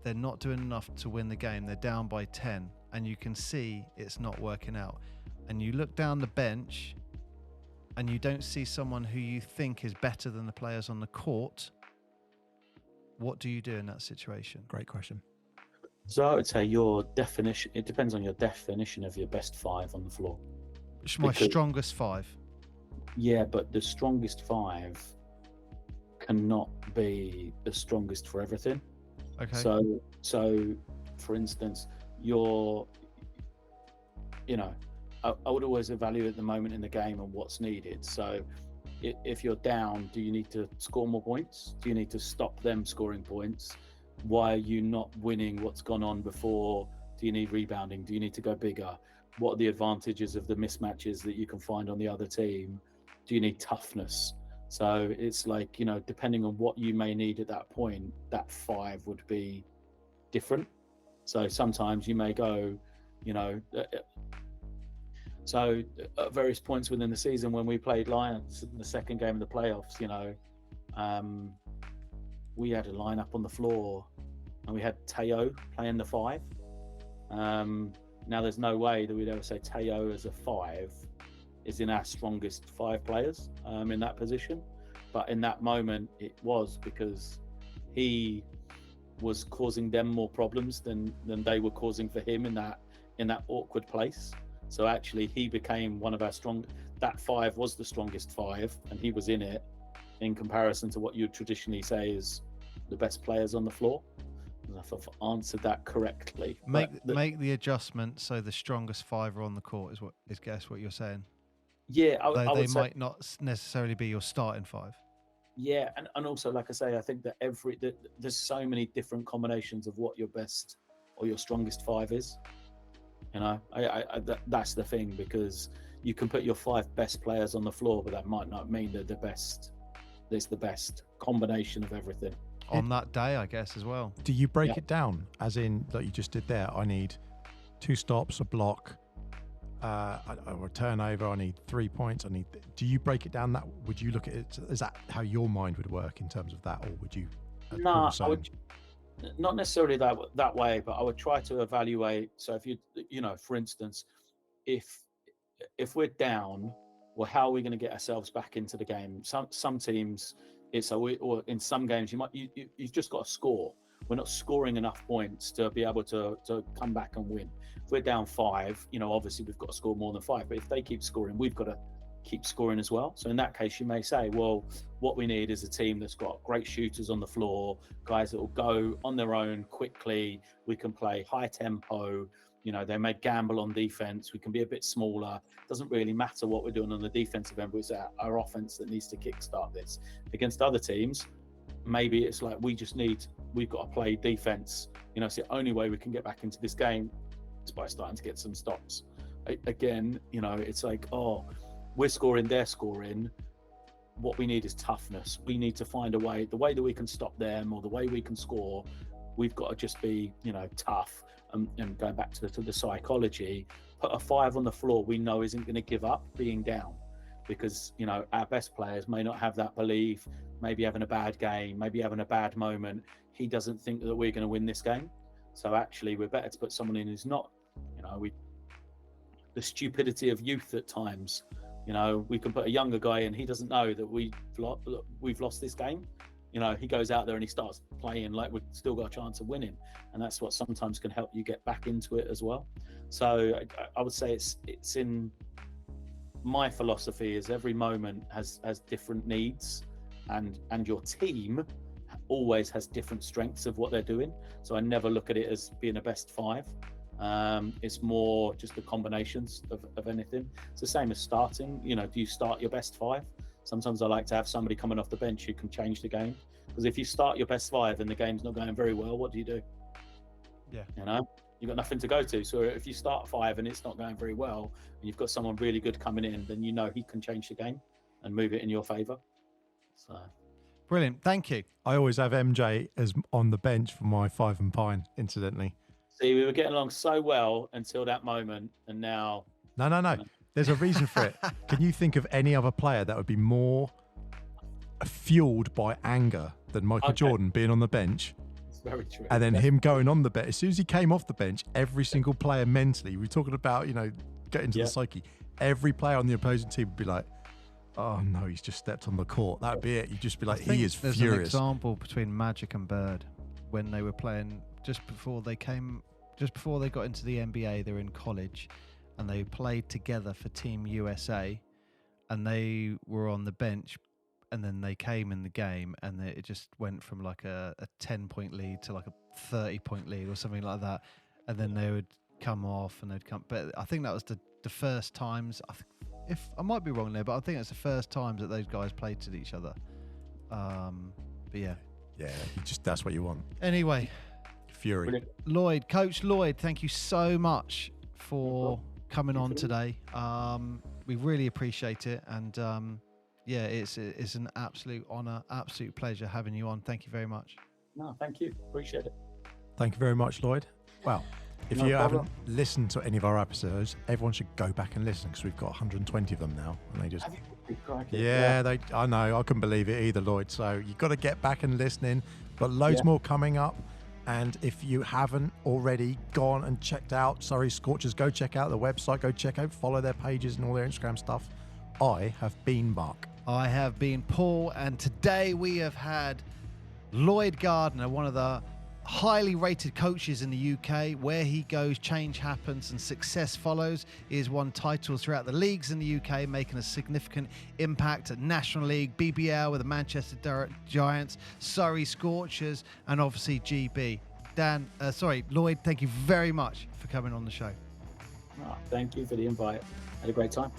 they're not doing enough to win the game. They're down by 10, and you can see it's not working out. And you look down the bench and you don't see someone who you think is better than the players on the court. What do you do in that situation? Great question. So I would say your definition, it depends on your definition of your best five on the floor. My strongest five. Yeah, but the strongest five cannot be the strongest for everything. Okay. So for instance, I would always evaluate the moment in the game and what's needed. So if you're down, do you need to score more points? Do you need to stop them scoring points? Why are you not winning what's gone on before? Do you need rebounding? Do you need to go bigger? What are the advantages of the mismatches that you can find on the other team? Do you need toughness? So it's like, depending on what you may need at that point, that five would be different. So sometimes you may go, so at various points within the season when we played Lions in the second game of the playoffs, we had a lineup on the floor and we had Teo playing the five. Now there's no way that we'd ever say Teo as a five is in our strongest five players in that position. But in that moment, it was because he was causing them more problems than they were causing for him in that awkward place. So actually he became one of our that five was the strongest five and he was in it in comparison to what you'd traditionally say is the best players on the floor. And if I've answered that correctly. Make the adjustment so the strongest five are on the court is guess what you're saying. Yeah, they might not necessarily be your starting five. Yeah, and also, like I say, I think that there's so many different combinations of what your best or your strongest five is. That's the thing, because you can put your five best players on the floor, but that might not mean that there's the best combination of everything. On that day, I guess, as well. Do you break it down, as in, like you just did there, I need 2 stops, a block, a turnover, I need 3 points, do you break it down that, would you look at it, is that how your mind would work in terms of that, or would you? No, I would not necessarily that way, but I would try to evaluate. So if for instance, if we're down, well, how are we going to get ourselves back into the game? Some teams, or in some games, you've just got to score. We're not scoring enough points to be able to come back and win. If we're down 5, obviously we've got to score more than 5. But if they keep scoring, we've got to keep scoring as well. So in that case, you may say, well, what we need is a team that's got great shooters on the floor, guys that will go on their own quickly. We can play high tempo. They may gamble on defense. We can be a bit smaller. It doesn't really matter what we're doing on the defensive end, but it's our offense that needs to kickstart this. Against other teams, maybe it's like we've got to play defense. It's the only way we can get back into this game is by starting to get some stops. Again, it's like, we're scoring, they're scoring. What we need is toughness. We need to find a way, the way that we can stop them or the way we can score. We've got to just be, tough. And going back to the psychology, put a 5 on the floor we know isn't going to give up being down. because, you know, our best players may not have that belief, maybe having a bad game, maybe having a bad moment. He doesn't think that we're going to win this game. So actually, we're better to put someone in who's not, you know, the stupidity of youth at times. You know, we can put a younger guy in, he doesn't know that we've lost this game. You know, he goes out there and he starts playing like we've still got a chance of winning. And that's what sometimes can help you get back into it as well. So I would say it's in my philosophy is every moment has different needs, and your team always has different strengths of what they're doing. So I never look at it as being a best five. It's more just the combinations of anything. It's the same as starting. You know, do you start your best five? Sometimes I like to have somebody coming off the bench who can change the game, because if you start your best five and the game's not going very well, what do? Yeah, you know, you've got nothing to go to. So if you start five and it's not going very well, and you've got someone really good coming in, then you know he can change the game and move it in your favor. So brilliant, thank you. I always have MJ as on the bench for my 5 and Pine, incidentally. See, we were getting along so well until that moment, and now... No. There's a reason for it. Can you think of any other player that would be more fueled by anger than Michael Jordan being on the bench? It's very true. And then him going on the bench. As soon as he came off the bench, every single player mentally, we're talking about, you know, getting to the psyche. Every player on the opposing team would be like, oh no, he's just stepped on the court. That'd be it. You'd just be like, he is there's furious. There's an example between Magic and Bird when they were playing just before they got into the NBA. They were in college and they played together for Team USA, and they were on the bench, and then they came in the game, and it just went from like a 10-point lead to like a 30-point lead or something like that, and then they would come off and they'd come. But I think that was the first times. If I might be wrong there, but I think it's the first times that those guys played to each other. But yeah, that's what you want. Anyway, fury. Brilliant. Lloyd, Coach Lloyd, thank you so much for coming on today. We really appreciate it, and it's an absolute honor, absolute pleasure having you on. Thank you very much. No, thank you. Appreciate it. Thank you very much, Lloyd. Well, if you haven't listened to any of our episodes, everyone should go back and listen, because we've got 120 of them now, and they just I know, I couldn't believe it either, Lloyd. So you've got to get back and listening, but loads more coming up. And if you haven't already gone and checked out Surrey Scorchers, go check out the website, go check out, follow their pages and all their Instagram stuff. I have been Mark. I have been Paul, and today we have had Lloyd Gardner, one of the highly rated coaches in the UK. Where he goes, change happens and success follows. He has won titles throughout the leagues in the UK, making a significant impact at National League, BBL with the Manchester Giants, Surrey Scorchers, and obviously GB. Lloyd, thank you very much for coming on the show. Thank you for the invite. Had a great time.